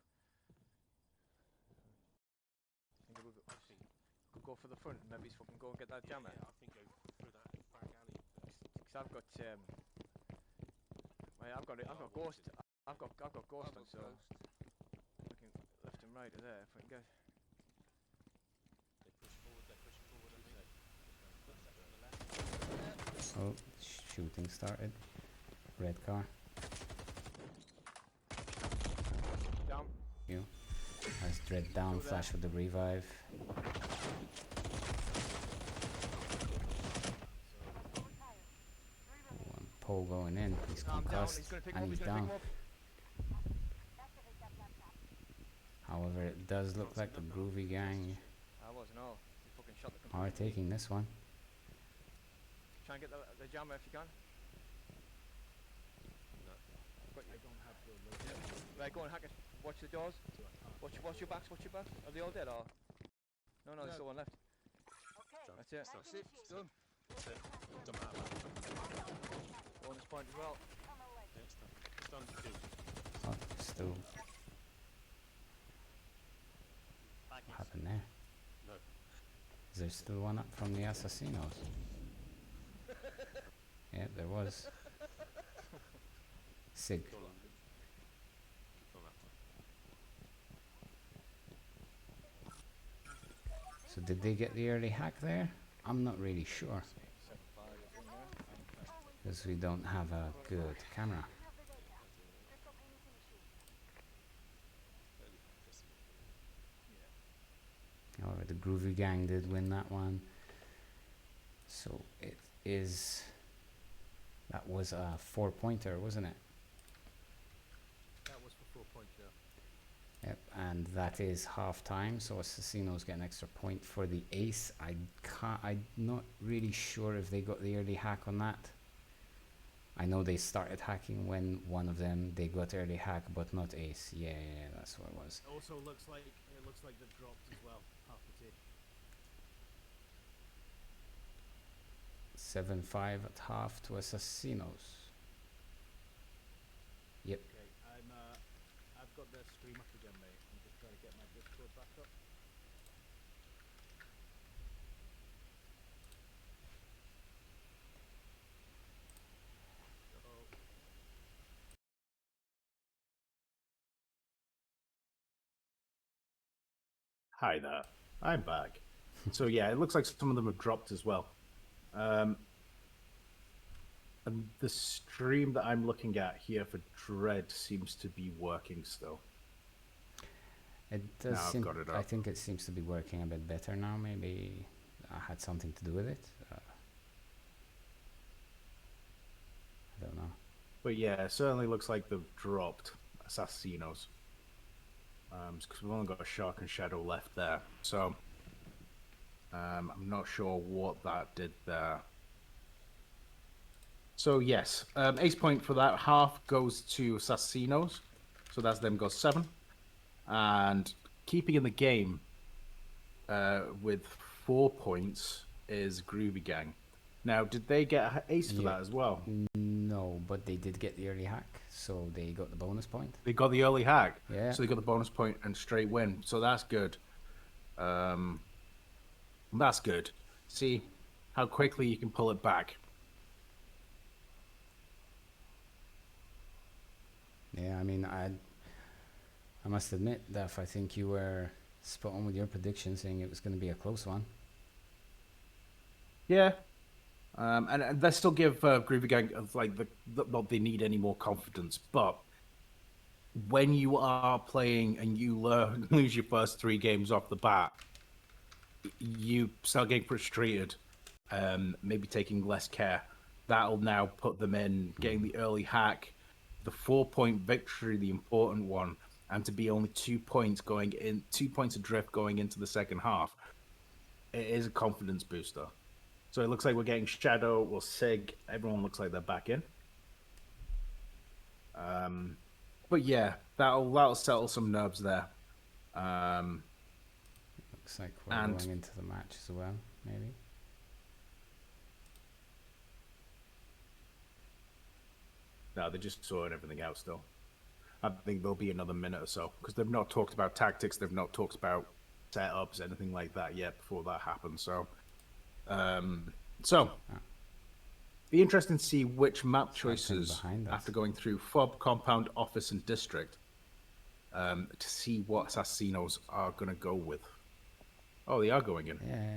I think Could go for the front and maybe fucking go and get that jammer. Yeah, I think go through that fag alley. Because I've got I've got it. I've got ghost. I've got ghost I've on, got so ghost. looking left and right of there. If I can get. They push forward. They're pushing forward. I think. Footsteps on the left. Oh, shooting started. Red car. Down. You. Has Dread down. Through Flash with the revive. Oh, and Paul going in. He's No, I'm down. concussed. He's gonna pick him And up. he's He's gonna pick down. him up. However, it does look like the Groovy gang I wasn't all. He fucking shot the are computer. taking this one. Try and get the jammer if you can. No. Got you. I don't have the load. Right, go and hack it. Watch the doors. Watch your backs. Watch your backs. Are they all dead or? No, there's No. still one left. Done. That's it. That's it. It's done. That's it. Done that. Bonus point as well. Yeah, it's done. It's done. Two. Oh, still. What happened there? No. Is there still one up from the Assassinos? Yeah, there was. Sig. Go on. Go on that one. So did they get the early hack there? I'm not really sure, 7-5 is in there. because we don't have a good camera. Early hack, that's it. However, the Groovy gang did win that one. So it is... That was a 4-pointer, wasn't it? That was for 4 points, yeah. Yep, and that is half time, so Assassinos get an extra point for the ace. I'm not really sure if they got the early hack on that. I know they started hacking when one of them, they got early hack, but not ace. Yeah, that's what it was. Also looks like they've dropped as well. Half the team. 7-5 at half to Assassinos. Yep. Okay, I've got the stream up again, mate. I'm just trying to get my Discord back up. So, hi there. I'm back. So yeah, it looks like some of them have dropped as well. And the stream that I'm looking at here for Dread seems to be working still. It does Now I've seem, got it I up. think it seems to be working a bit better now. Maybe I had something to do with it. I don't know. But yeah, it certainly looks like they've dropped Assassinos. Because we've only got a Shark and Shadow left there. So I'm not sure what that did there. So yes, ace point for that half goes to Assassinos. So that's them goes 7. And keeping in the game with 4 points is Groovy Gang. Now, did they get an ace for Yeah. that as well? No, but they did get the early hack, so they got the bonus point. They got the early hack. Yeah. So they got the bonus point and straight win. So that's good. That's good. See how quickly you can pull it back. Yeah, I mean, I must admit that I think you were spot on with your prediction, saying it was going to be a close one. Yeah. And they still give Groovy Gang not they need any more confidence. But when you are playing and you lose your first 3 games off the bat, you start getting frustrated, maybe taking less care. That'll now put them in getting the early hack, the 4-point victory, the important one, and to be only 2 points going in, 2 points adrift going into the second half. It is a confidence booster. So it looks like we're getting Shadow, well, Sig, everyone looks like they're back in. But yeah, that'll settle some nerves there. Looks like we're And- going into the match as well, maybe. No, they're just sorting everything out still. I think there'll be another minute or so because they've not talked about tactics, they've not talked about setups, anything like that yet before that happens. So, Be interesting to see which map Something choices behind us. after going through FOB, Compound, Office, and District to see what Assassinos are going to go with. Oh, they are going in. Yeah.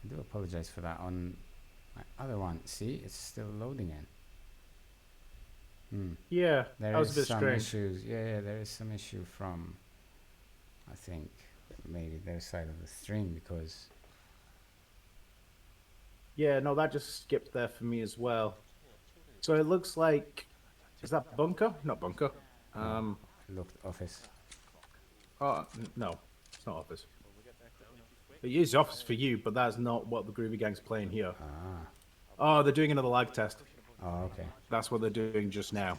I do apologize for that. On my other one, see, it's still loading in. Yeah, There that was a is bit some strange. issues. Yeah, there is some issue from, I think, maybe their side of the stream because Yeah, no, that just skipped there for me as well. So it looks like, is that bunker? Not bunker. it looked office. No, it's not office. It is office for you, but that's not what the Groovy Gang's playing here. Ah, Oh, they're doing another lag test. oh, okay. That's what they're doing just now.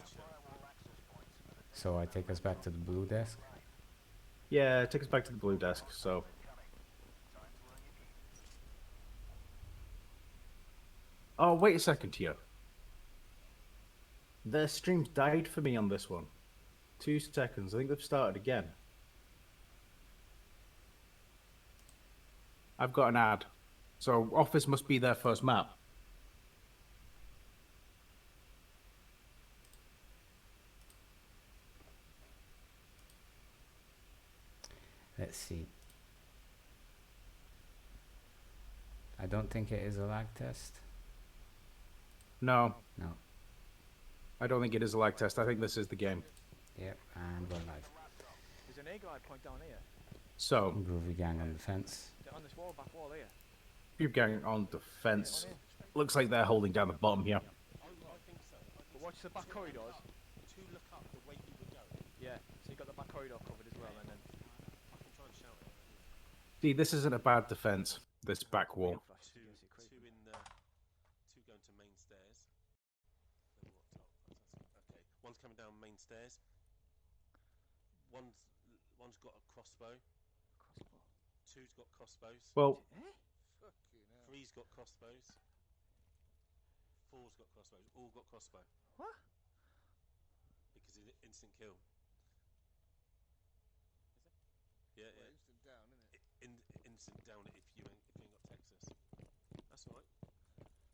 So I take us back to the blue desk. Yeah, take us back to the blue desk. So. Oh, wait a second here. Their stream's died for me on this one. 2 seconds. I think they've started again. I've got an ad. So Office must be their first map. Let's see. I don't think it is a lag test. No, No. I don't think it is a lag test. I think this is the game. Yep, and we're live. There's an A guard point down here. So, Groovy Gang on the fence. On this wall, back wall here. Groovy Gang on defense. Looks like they're holding down the bottom here. But watch the back corridors. To look up the way you were going. Yeah, so you got the back corridor covered as well, and then I can try and shout it. See, this isn't a bad defense, this back wall. Two in the... Two going to main stairs. Then what top? Fantastic. Okay, one's coming down main stairs. One's got a crossbow. Two's got crossbows. Well, Fucking hell. Three's got crossbows. Four's got crossbows. All got crossbow. What? Because it's instant kill. Yeah, Well, yeah. instant down, innit? Instant down if you ain't got Texas. That's alright.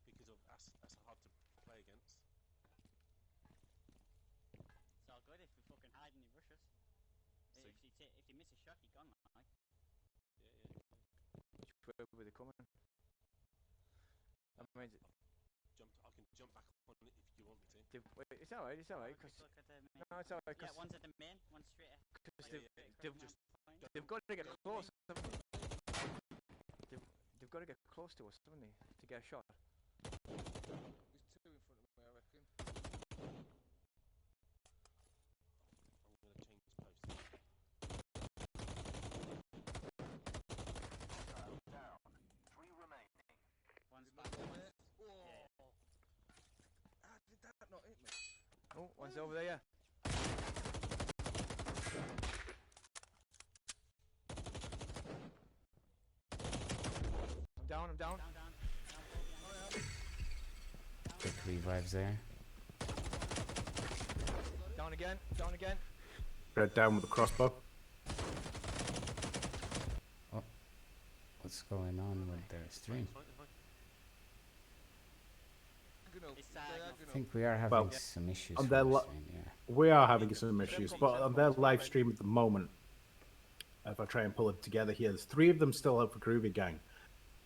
Because of that's hard to play against. It's all good if you fucking hide and he rushes. So If you miss a shot, you're gone, like. where were they coming? I mean, I can jump back on it if you want me to. wait, it's alright, cause Quick look at the main. no, it's alright, Yeah, cause one's at the main, one's straight ahead. they've got to get close. They've got to get close to us, haven't they, to get a shot? There's two in front of me, I reckon. I'm going to change post. One's Did back. not One's there. Whoa. yeah. How did that not hit me? Oh, one's over there. I'm down. Quick revives there. Down again. Red down with the crossbow. What's going on with their stream? Diagonal. It's I Diagonal. think we are having Well, some issues on with their the li- stream, yeah. We are having some issues, but on their live stream at the moment, if I try and pull it together here, there's 3 of them still out for Groovy Gang.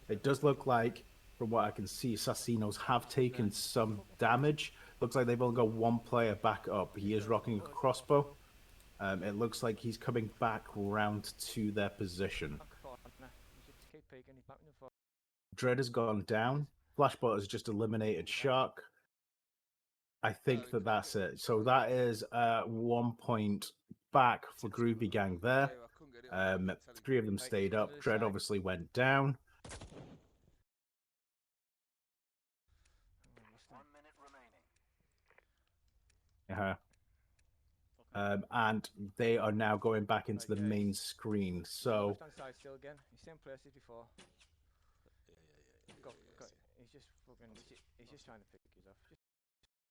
It does look like, from what I can see, Assassinos have taken some damage. Looks like they've only got 1 player back up. He is rocking a crossbow. It looks like he's coming back round to their position. Back corner. You just keep peeking. He's back in the front. Dread has gone down. Flashbot has just eliminated Shark. I think that's it. So that is 1 point back for Groovy Gang there. Yeah, I couldn't get it on the 3 of them stayed up. Dread obviously went down. Uh-huh. And they are now going back into the Okay. main screen. So Left hand side still again. He's same place as before. Go. He's just fucking. He's just trying to pick us off. Just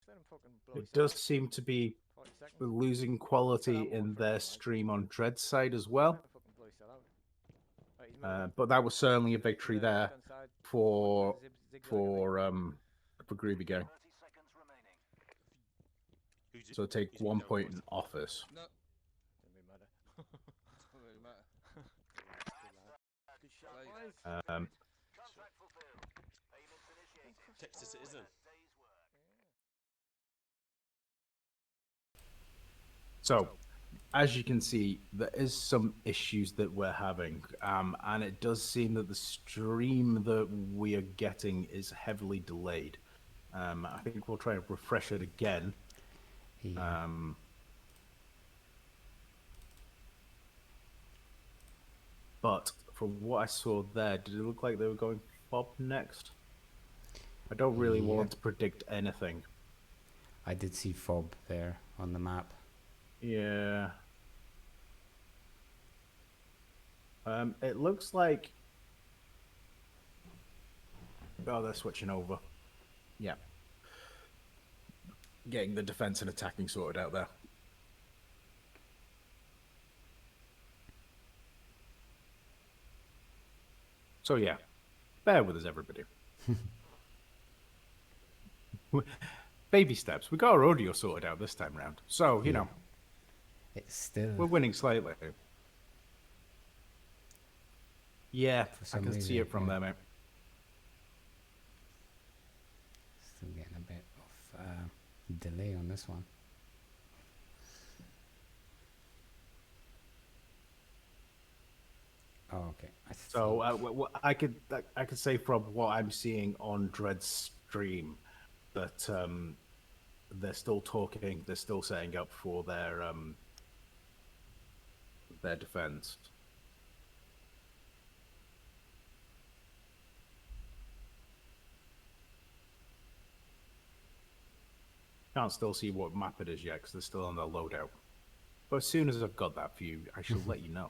let him fucking blow. it his does head seem to be off. 40 seconds. losing quality in their stream on Dread side as well. Trying to fucking blow his head out. Right, But that was certainly a victory there left-hand side, for zigzag a bit. for Groovy Gang. Who's it? So take Who's put 1 down point first? in office. No, Doesn't really matter. doesn't really matter. Good shot, Right. boys. Texas citizen. So, as you can see, there is some issues that we're having, and it does seem that the stream that we are getting is heavily delayed. I think we'll try and refresh it again. Yeah. But from what I saw there, did it look like they were going Fob next? I don't really Yeah. want to predict anything. I did see Fob there on the map. Yeah. It looks like... Oh, they're switching over. Yeah. Getting the defense and attacking sorted out there. So yeah, bear with us, everybody. Baby steps. We got our audio sorted out this time round. So, you Yeah. know, It's still, we're winning slightly. Yeah, For I some can see reason, it from yeah. there, mate. still getting a bit of delay on this one. Oh, okay. So I could say from what I'm seeing on Dread's stream that they're still talking, they're still setting up for their defense. Can't still see what map it is yet because they're still on their loadout. But as soon as I've got that for you, I shall let you know.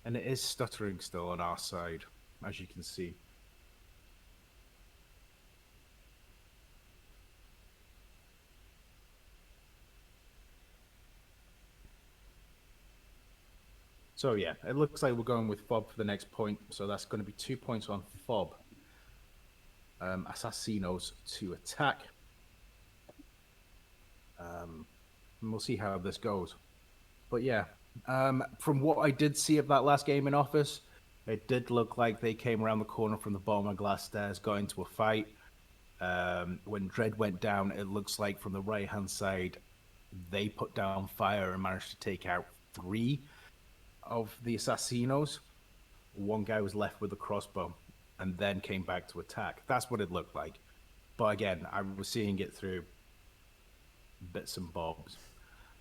And it is stuttering still on our side, as you can see. So yeah, it looks like we're going with Fob for the next point. So that's going to be 2 points on Fob. Assassinos to attack. And we'll see how this goes. But yeah, from what I did see of that last game in office, it did look like they came around the corner from the bottom of glass stairs, got into a fight. When Dread went down, it looks like from the right-hand side, they put down fire and managed to take out 3 of the Assassinos. One guy was left with a crossbow and then came back to attack. That's what it looked like. But again, I was seeing it through bits and bobs.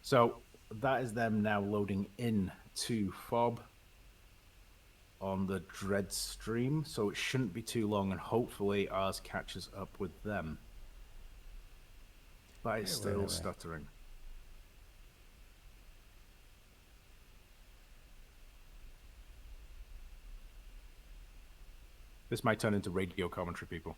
So that is them now loading in to Fob on the Dread stream. So it shouldn't be too long, and hopefully ours catches up with them. But it's still stuttering. This might turn into radio commentary, people.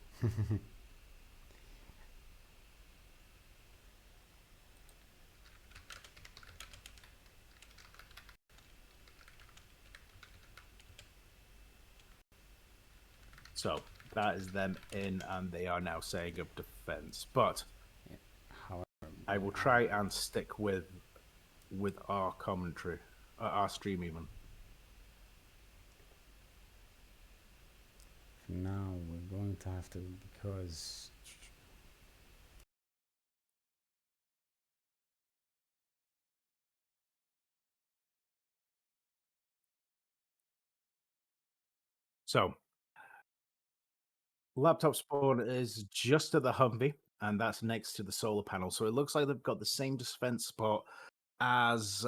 So that is them in, and they are now saying up defense. But However, I will try and stick with our commentary, our stream even. for now we're going to have to, because So laptop spawn is just at the Humvee, and that's next to the solar panel. So it looks like they've got the same defense spot as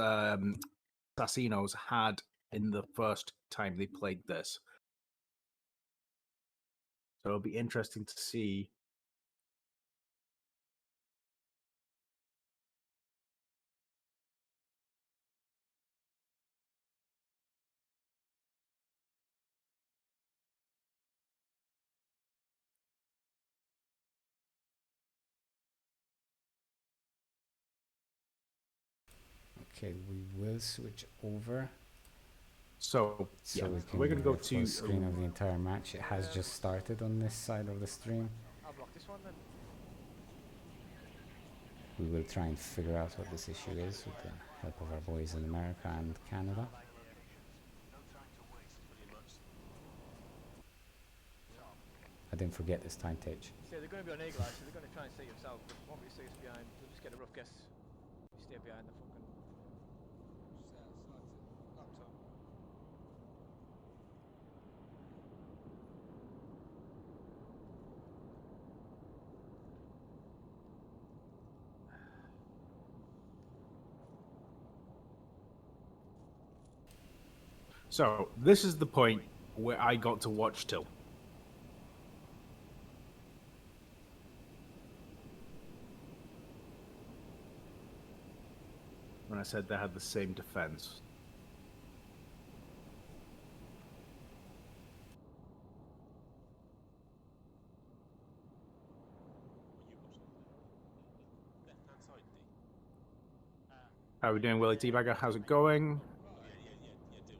Assassinos had in the first time they played this. So it'll be interesting to see. Okay, we will switch over. So, So yeah, we can we're going to go have full to screen of the entire match. It has just started on this side of the stream. I'll block this one then. We will try and figure out what this issue is with the help of our boys in America and Canada. I didn't forget this time, Titch. So they're going to be on eagle eye, so they're going to try and see us out, but won't be see us behind. They'll just get a rough guess. You stay behind the fucking. Laptop. So this is the point where I got to watch till. When I said they had the same defense. Left-hand side, D. How are we doing, Willie Teabagger? How's it going? Yeah, deal.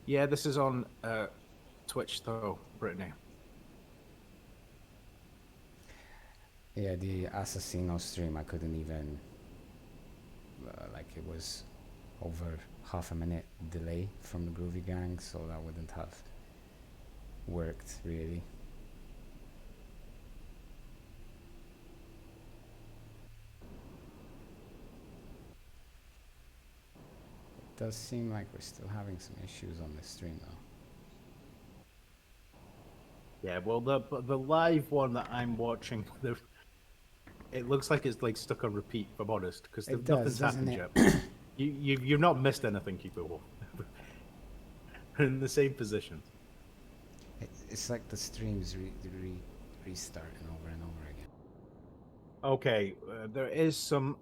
Yeah, this is on Twitch though, Brittany. Yeah, the Assassino stream, I couldn't even, like it was over half a minute delay from the Groovy gang, so that wouldn't have worked really. It does seem like we're still having some issues on this stream though. Yeah, well, the live one that I'm watching, it looks like it's like stuck on repeat. If I'm honest, because It nothing's does, doesn't happened it? yet. You've not missed anything, people. In the same position. It's like the streams restarting over and over again. Okay, there is some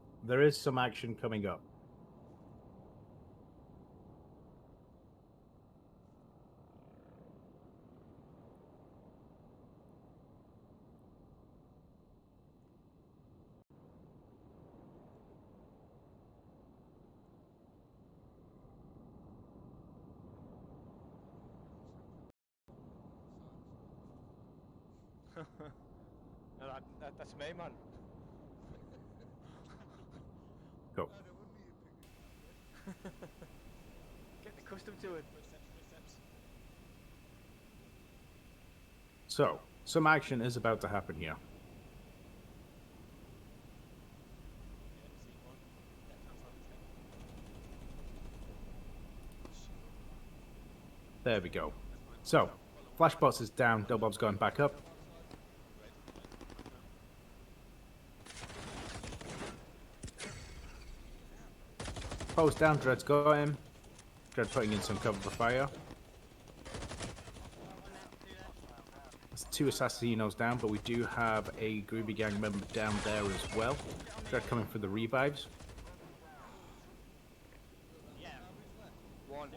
action coming up. No, that's me, man. Go. No, there wouldn't be a picture. Getting accustomed to it. So, some action is about to happen here. There we go. So, Flashbots is down, Doubbob's going back up. Post down, Dread's got him. Dread putting in some cover for fire. That's 2 Assassinos down, but we do have a Groovy gang member down there as well. Dread coming for the revives. One.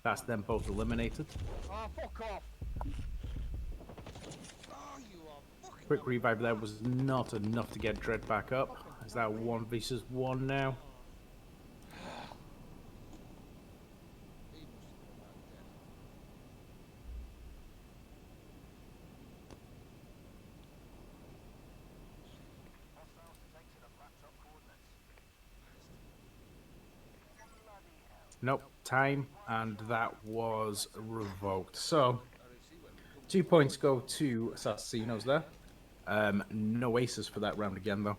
That's them both eliminated. Oh, fuck off! Oh, you are fucking. Quick revive there was not enough to get Dread back up. Is that 1 versus 1 now? He must have been about dead. Nope, time, and that was revoked. So, 2 points go to Assassinos there. No aces for that round again, though.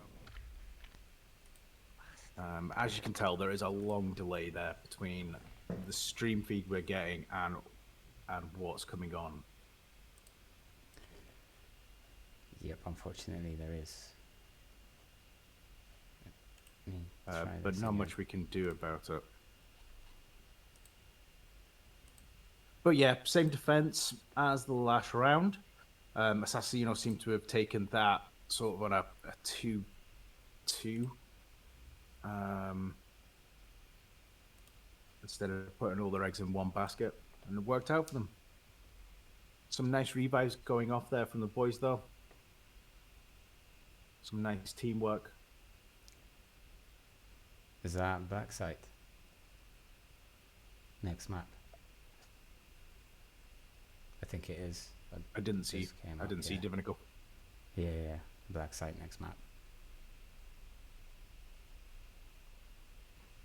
As you can tell, there is a long delay there between the stream feed we're getting and what's coming on. Yep, unfortunately there is. Let me try But this not again. much we can do about it. But yeah, same defense as the last round. Assassino seemed to have taken that sort of on a 2-2. Instead of putting all their eggs in one basket. And it worked out for them. Some nice revives going off there from the boys, though. Some nice teamwork. Is that black site? Next map. I think it is. I didn't see. Just came I up, didn't see yeah. Divinical. Yeah. Black site next map.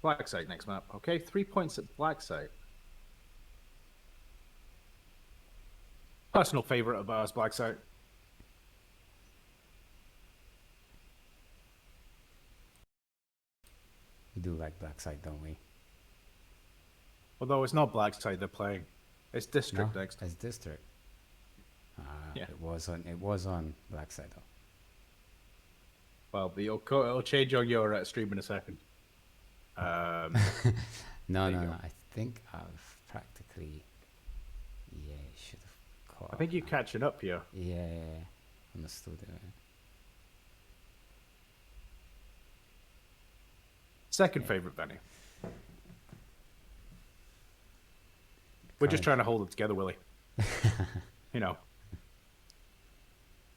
Black site next map. Okay, 3 points at black site. Personal favorite of ours, black site. We do like black site, don't we? Although it's not black site they're playing. It's district No, next. it's district. Yeah. It was on black site though. Well, it'll change on your stream in a second. No, There you go. I think I've practically. Yeah, should have caught. I think up you're now. catching up here. Yeah. Understood it. Second Yeah. favorite venue. We're just trying to hold it together, Willie. You know.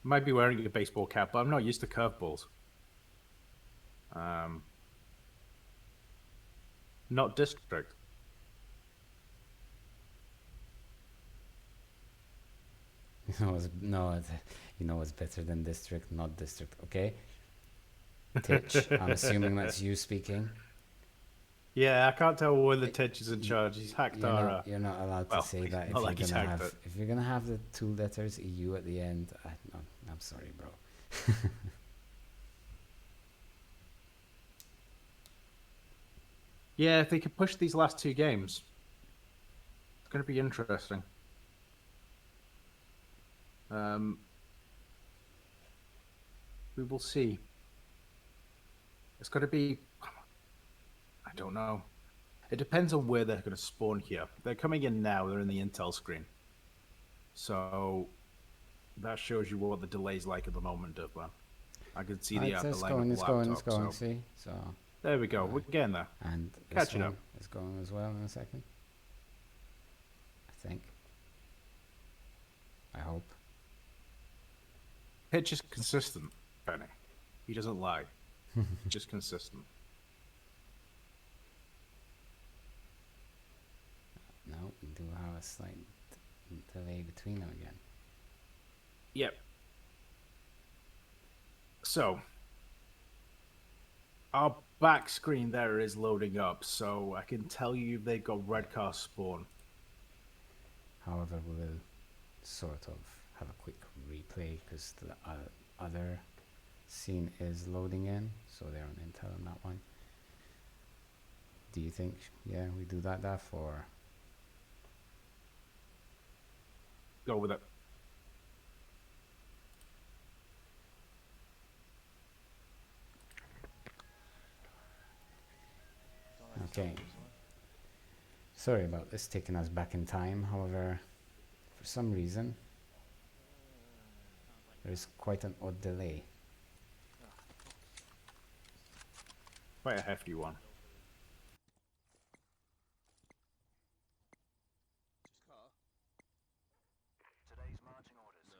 Might be wearing a baseball cap, but I'm not used to curveballs. Not district. You know what's better than district, not district. Okay. Titch, I'm assuming that's you speaking. Yeah, I can't tell when the Titch is in charge. He's hacked our. You're not allowed well, to say that if not you're like he's gonna hacked have it. if you're gonna have the two letters EU at the end. I'm sorry, bro. Yeah, if they could push these last two games, it's going to be interesting. We will see. It's going to be. I don't know. It depends on where they're going to spawn here. They're coming in now. They're in the intel screen. So that shows you what the delay's like at the moment, man. I can see the it's line going, of it's the going, laptop, it's going. so- See, so There we go. We're getting there. and this Catching one up. is going as well in a second. I think. I hope. Pitch is consistent, Benny. He doesn't lie. Just consistent. No, we do have a slight delay between them again. Yep. So, our back screen there is loading up, so I can tell you they've got red car spawn. However, we will sort of have a quick replay because the other scene is loading in, so they're on intel on that one. Do you think, yeah, we do that, or Go with it. okay? Sorry about this taking us back in time. However, for some reason, there is quite an odd delay. Quite a hefty one. Just car? Today's marching orders. No,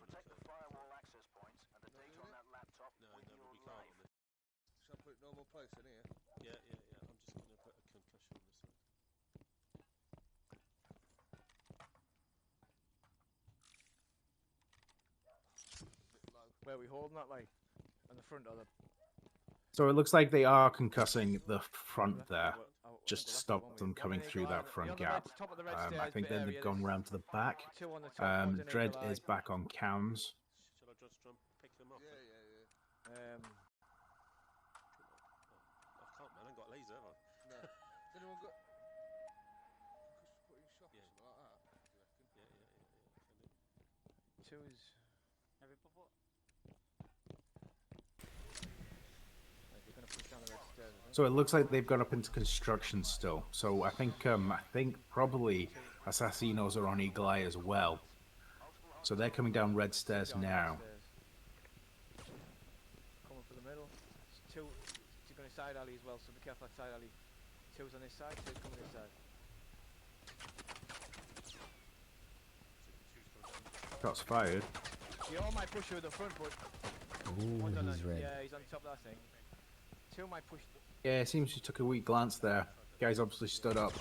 Protect the firewall access points and the data on that laptop no, when but you're we can't live. on this. Shall I put normal place in here? Yeah. I'm just going to put a concussion on this one. Bit low. Where are we holding that, like? On the front or the So it looks like they are concussing the front left? there. We'll Just go left, stop won't we? them One coming minute, through go that on. front You're on the gap. red, top of the red I stairs think bit then they've area, gone there's round to the back. two on the top, one's in Dread Nikolai. is back on cams. Shall I just try and pick them up? Yeah. Um, I can't, man. I ain't got a laser, have I? No. Has anyone got putting shock Yeah. or something like that? Do you reckon? Yeah. two is. Every bubble. Like, they're gonna push down the red stairs. I think. So it looks like they've gone up into construction still. So I think probably Assassinos are on Eagle Eye as well. So they're coming down red stairs Down the red now. stairs. Coming for the middle. Two. You're going to side alley as well, so be careful that side alley. Two's on this side, two's coming this side. Shots fired. You all might push you at the front, but Ooh, one's on he's the, red. yeah, he's on top of that thing. Two might push. Yeah, it seems she took a weak glance there. Guys obviously stood up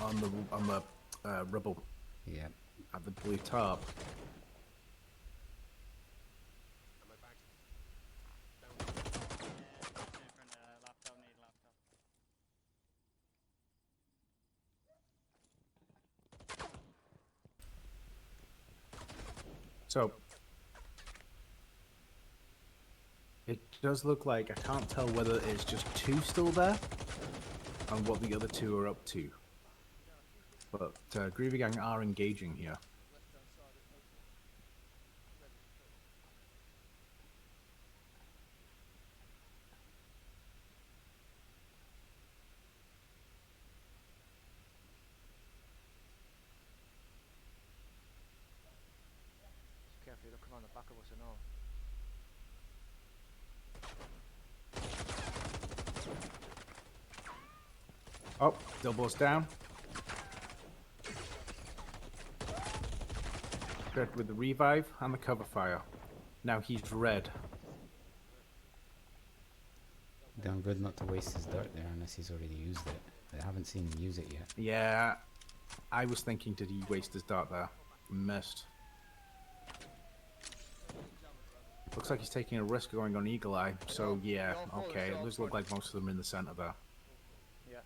on the rubble Yeah. at the blue tarp. Am I back? Down. In front of laptop, need laptop. So it does look like, I can't tell whether it's just two still there and what the other two are up to. But Groovy Gang are engaging here. Just carefully look around the back of us and all. Oh, Dilbo's down. Red with the revive and the cover fire. Now he's red. Done good not to waste his dart there unless he's already used it. I haven't seen him use it yet. Yeah, I was thinking, did he waste his dart there? Missed. Looks like he's taking a risk going on Eagle Eye. So yeah, okay. It does look like most of them are in the center there. Yeah.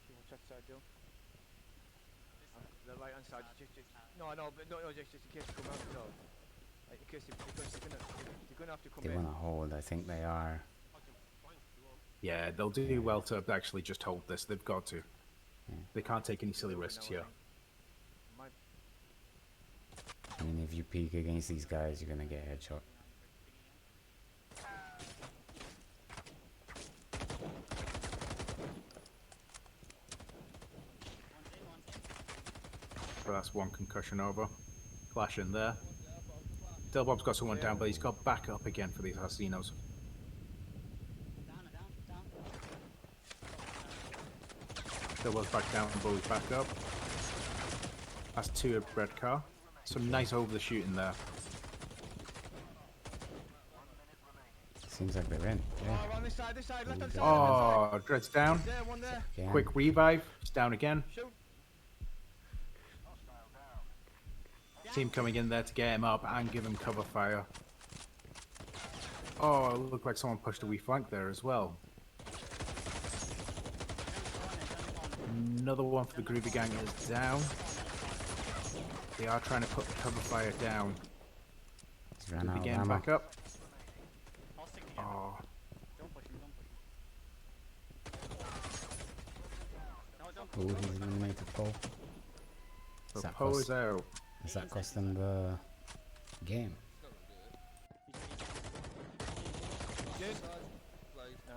See what that side do? The right hand side. Just no, but no, just in case they come out. No. Like in case they're gonna have to come They in. want to hold. I think they are. Yeah, they'll do well to actually just hold this. They've got to. They can't take any silly risks here. Might I mean, if you peek against these guys, you're gonna get headshot. So that's one concussion over. Flash in there. Dilbob's got someone down, but he's got back up again for these Assassinos. Down. Dilbob's back down and Bowie's back up. That's two of red car. Some nice over the shooting there. Seems like they're in. Yeah. Oh, on this side, left hand side. Oh, Dread's down. There, one there. Again. Quick revive. He's down again. Shoot. Team coming in there to get him up and give him cover fire. Oh, it looked like someone pushed a wee flank there as well. Another one for the Groovy Gang is down. They are trying to put the cover fire down. He's ran out of Again, ammo. back up. I'll stick together. Oh, Don't push him. Oh, he's eliminated Poe. so that Poe cost- is out. Does that cost them the game?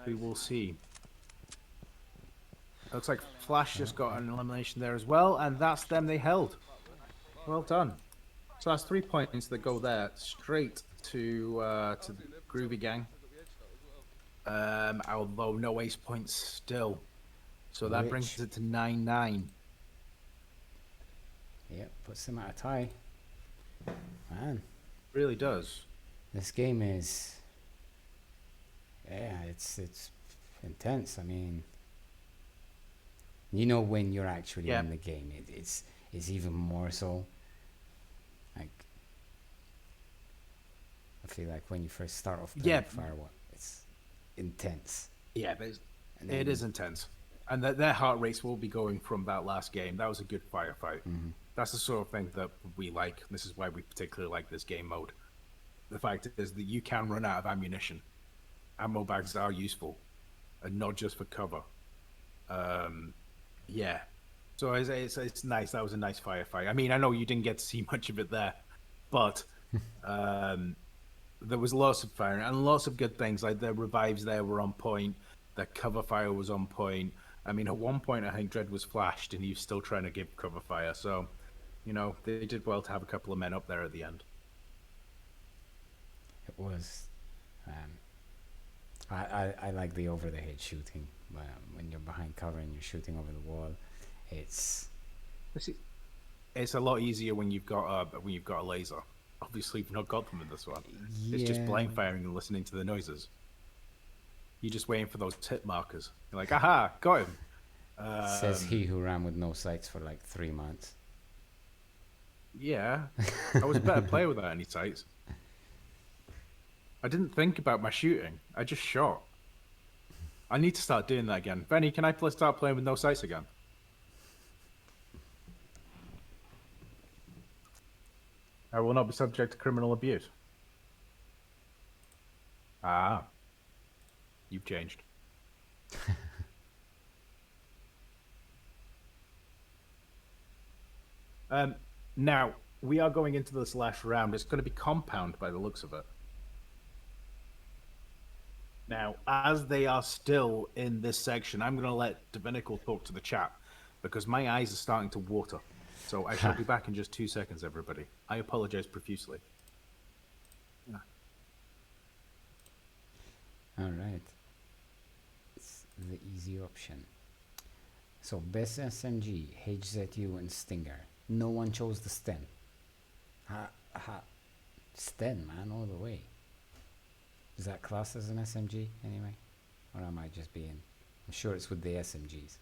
We will see. Looks like Flash just got an elimination there as well, and that's them they held. Well done. So that's 3 points that go there straight to the Groovy Gang. Although no ace points still. So that brings it to 9-9. Yep, puts them at a tie. Man, Really does. this game is... Yeah, it's intense. I mean... You know when you're actually in the game. It's even more so. Like... I feel like when you first start off playing Firewall, it's intense. Yeah, but And it then- is intense. And their heart rates will be going from that last game. That was a good firefight. That's the sort of thing that we like. This is why we particularly like this game mode. The fact is that you can run out of ammunition. Ammo bags are useful, and not just for cover. Yeah. So it's nice. That was a nice firefight. I mean, I know you didn't get to see much of it there, but there was lots of fire and lots of good things. Like the revives there were on point. The cover fire was on point. I mean, at one point, I think Dread was flashed, and he was still trying to give cover fire. So, you know, they did well to have a couple of men up there at the end. It was. I like the over the head shooting. When you're behind cover and you're shooting over the wall, it's It's a lot easier when you've got a laser. Obviously, you've not got them in this one. Yeah. It's just blind firing and listening to the noises. You're just waiting for those hit markers. You're like, aha, got him. Says he who ran with no sights for like 3 months. Yeah, I was a better player without any sights. I didn't think about my shooting. I just shot. I need to start doing that again. Benny, can I start playing with no sights again? I will not be subject to criminal abuse. Ah. You've changed. Now, we are going into this last round. It's going to be compound by the looks of it. Now, as they are still in this section, I'm going to let Divinical talk to the chat because my eyes are starting to water. So I shall be back in just 2 seconds, everybody. I apologize profusely. Yeah. All right. It's the easy option. So, best SMG, HZU, and Stinger. No one chose the Sten. Sten, man, all the way. Is that classed as an SMG anyway? Or am I just being... I'm sure it's with the SMGs.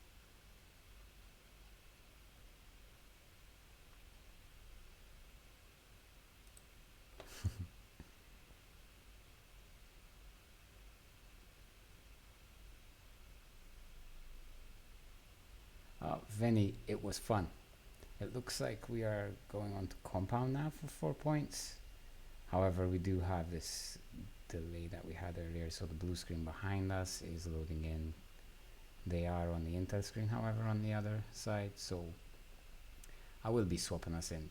Vinny, it was fun. It looks like we are going on to compound now for 4 points. However, we do have this delay that we had earlier, so the blue screen behind us is loading in. They are on the Intel screen, however, on the other side, so I will be swapping us in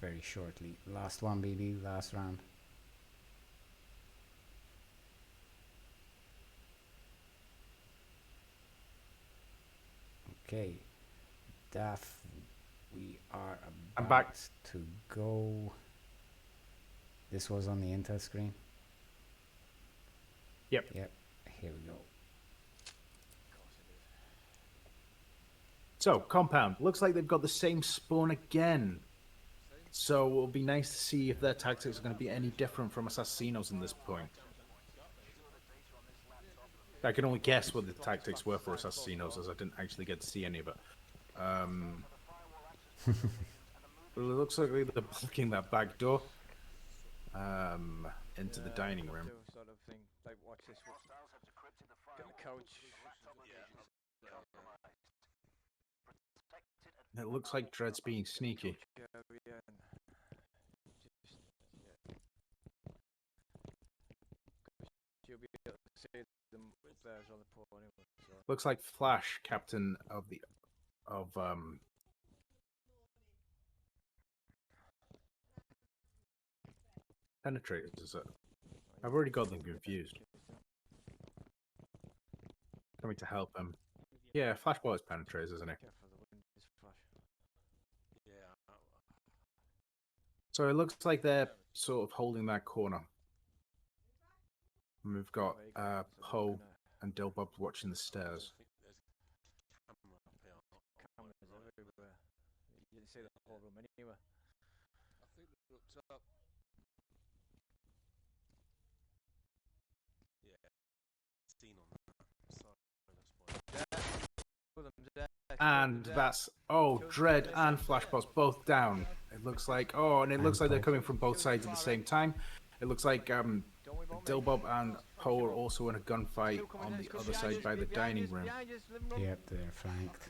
very shortly. Last one, baby, last round. Okay, Daff, we are I'm back. about to go. This was on the Intel screen? Yep. Yep, here we go. So, compound. Looks like they've got the same spawn again. So it'll be nice to see if their tactics are going to be any different from Assassinos in this point. I can only guess what the tactics were for Assassinos, as I didn't actually get to see any of it. But it looks like they're blocking that back door into the dining room. Sort of thing. Like, watch this. Get the couch. It looks like Dread's being sneaky. You'll be able to see them upstairs on the port anyway. So. Looks like Flash, captain of Penetrators, is it? I've already got them confused. Coming to help him. Yeah, Flash is Penetrators, isn't he? So it looks like they're sort of holding that corner. And we've got Poe and Dilbob watching the stairs. Cameras everywhere. You can see the whole room anywhere. I think they're up top. And that's Dread and Flashbots both down. It looks like and it looks like they're coming from both sides at the same time. It looks like Dilbob and Poe are also in a gunfight on the other side by the dining room. Yep, they're flanked.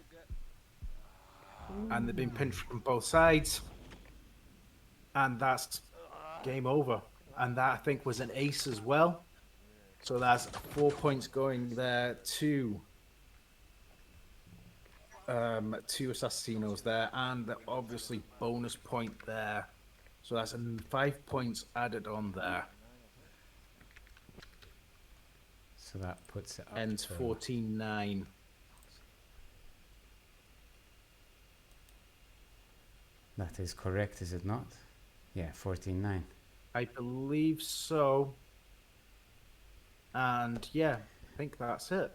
And they've been pinched from both sides. And that's game over. And that, I think, was an ace as well. So that's 4 points going there to Assassinos there, and obviously bonus point there. So that's 5 points added on there. So that puts it up Ends to 14-9. That is correct, is it not? Yeah, 14-9. I believe so. And yeah, I think that's it.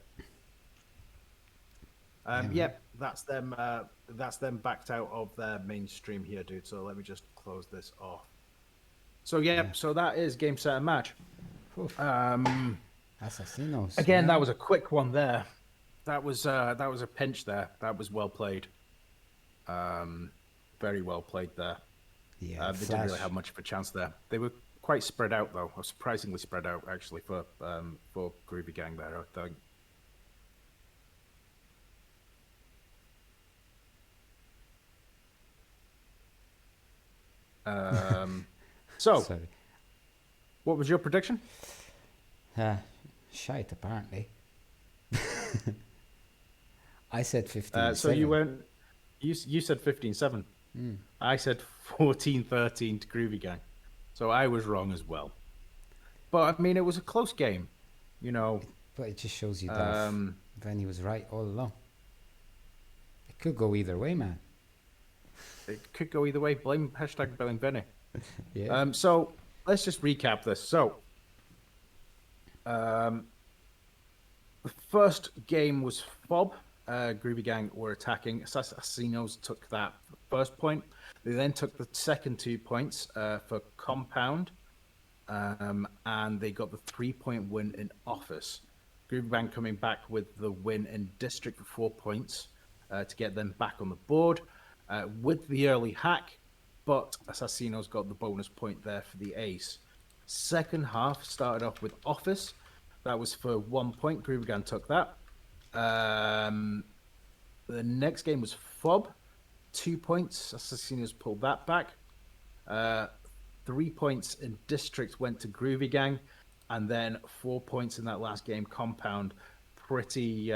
Yep, that's them. That's them backed out of their mainstream here, dude. So let me just close this off. So yeah. So that is game, set, and match. Oof. Um, Assassinos. Again, that man. was a quick one there. That was a pinch there. That was well played. Very well played there. Yeah, They didn't really Flash. have much of a chance there. They were quite spread out though, or surprisingly spread out actually for Groovy Gang there. I think. So, Sorry. what was your prediction? Shite, apparently. I said 15. So you went. You said 15-7. I said 14-13 to Groovy Gang. So I was wrong as well. But I mean, it was a close game. You know, But it just shows you that Venny was right all along. It could go either way, man. it could go either way. Blame #BlamingVenny. Yeah. So let's just recap this. So, the first game was Fob. Groovy Gang were attacking. Assassinos took that first point. They then took the second 2 points for Compound, and they got the 3-point win in Office. Groovy Gang coming back with the win in District for 4 points to get them back on the board with the early hack, but Assassinos got the bonus point there for the ace. Second half started off with Office. That was for 1 point. Groovy Gang took that. The next game was Fob, 2 points. Assassinos pulled that back. 3 points in District went to Groovy Gang, and then 4 points in that last game. Compound pretty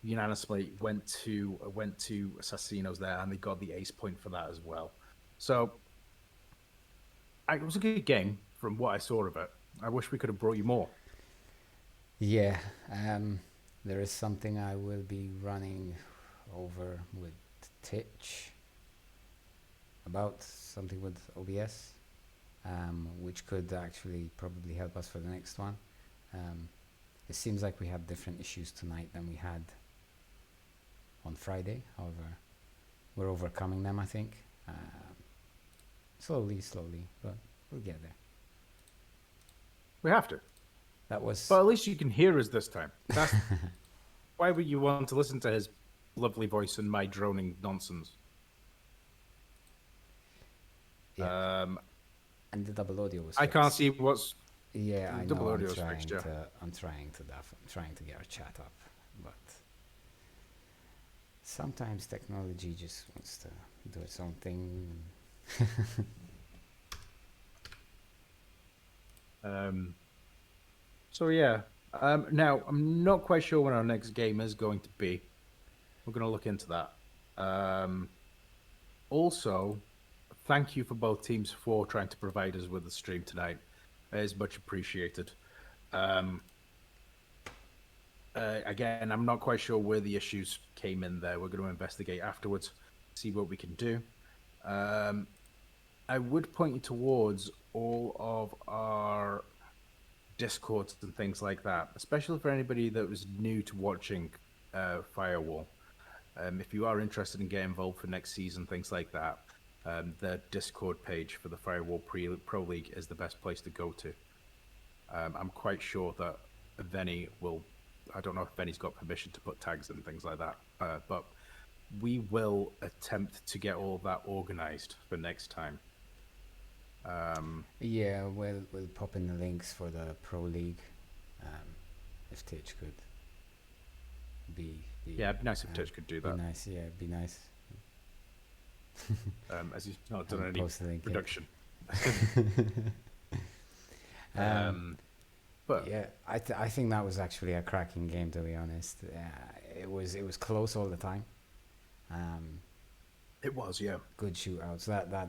unanimously went to Assassinos there, and they got the ace point for that as well. So it was a good game from what I saw of it. I wish we could have brought you more. Yeah. There is something I will be running over with Titch about something with OBS, which could actually probably help us for the next one. It seems like we have different issues tonight than we had on Friday. However, we're overcoming them, I think. Slowly, but we'll get there. We have to. That was... But at least you can hear us this time. That's why would you want to listen to his lovely voice and my droning nonsense? Yeah. And the double audio was I can't fixed. see what's. Yeah, I double know. audio is fixed, yeah. I'm trying to get our chat up, but sometimes technology just wants to do its own thing. So yeah. Now I'm not quite sure when our next game is going to be. We're going to look into that. Also, thank you for both teams for trying to provide us with the stream tonight. It is much appreciated. Again, I'm not quite sure where the issues came in there. We're going to investigate afterwards, see what we can do. I would point you towards all of our Discords and things like that, especially for anybody that was new to watching Firewall. If you are interested in getting involved for next season, things like that, the Discord page for the Firewall Pro League is the best place to go to. I'm quite sure that Venny will... I don't know if Venny's got permission to put tags and things like that, but we will attempt to get all of that organized for next time. Yeah, we'll pop in the links for the Pro League, if Titch could be yeah, it'd be nice if Titch could do that. Be nice, yeah, it'd be nice. As he's not done I'll any post the link, yeah. production. But yeah, I think that was actually a cracking game, to be honest. It was close all the time. It was, yeah. Good shootouts. That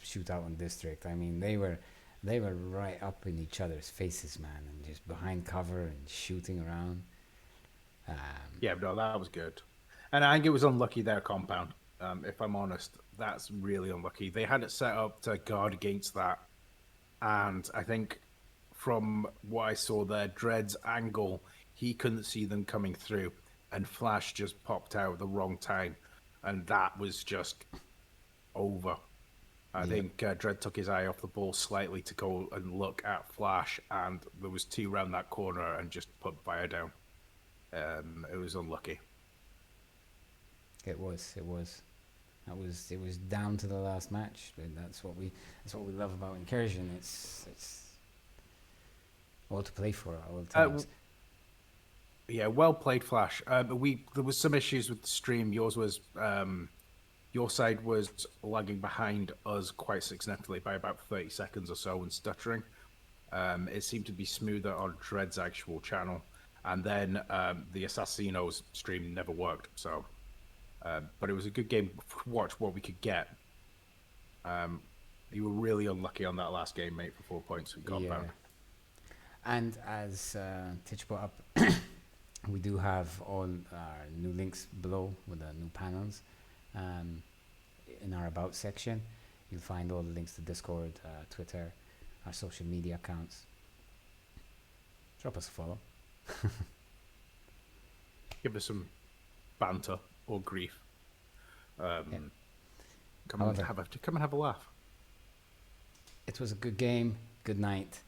shootout in District, I mean, they were right up in each other's faces, man, and just behind cover and shooting around. Yeah, no, that was good. And I think it was unlucky their Compound. If I'm honest, that's really unlucky. They had it set up to guard against that, and I think from what I saw there, Dread's angle, he couldn't see them coming through, and Flash just popped out at the wrong time, and that was just over. I think Dredd took his eye off the ball slightly to go and look at Flash, and there was two round that corner and just put fire down. It was unlucky. It was. It was down to the last match. But that's what we love about Incursion. It's all to play for at all times. Yeah, well played, Flash. There was some issues with the stream. Yours was your side was lagging behind us quite significantly by about 30 seconds or so and stuttering. It seemed to be smoother on Dredd's actual channel, and then the Assassinos stream never worked. So, but it was a good game to watch what we could get. You were really unlucky on that last game, mate, for 4 points and got bound. And as Titch brought up, we do have all our new links below with the new panels. In our About section, you'll find all the links to Discord, Twitter, our social media accounts. Drop us a follow. Give us some banter or grief. Come and have a laugh. It was a good game, good night,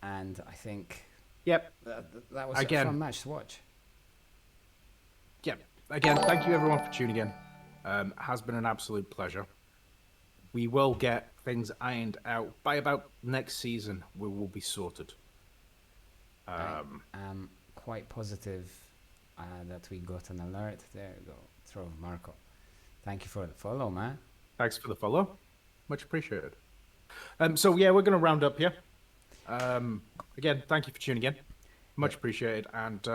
and I think that was a fun match to watch. Yep. Again, thank you everyone for tuning in. Has been an absolute pleasure. We will get things ironed out by about next season. We will be sorted. I am quite positive that we got an alert. There you go. Throw of Marco. Thank you for the follow, man. Thanks for the follow. Much appreciated. So yeah, we're going to round up here. Again, thank you for tuning in. Much appreciated, and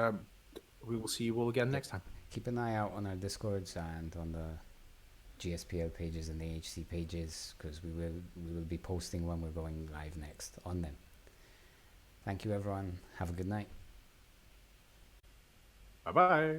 we will see you all again next time. Keep an eye out on our Discords and on the GSPL pages and the HC pages, because we will be posting when we're going live next on them. Thank you, everyone. Have a good night. Bye-bye.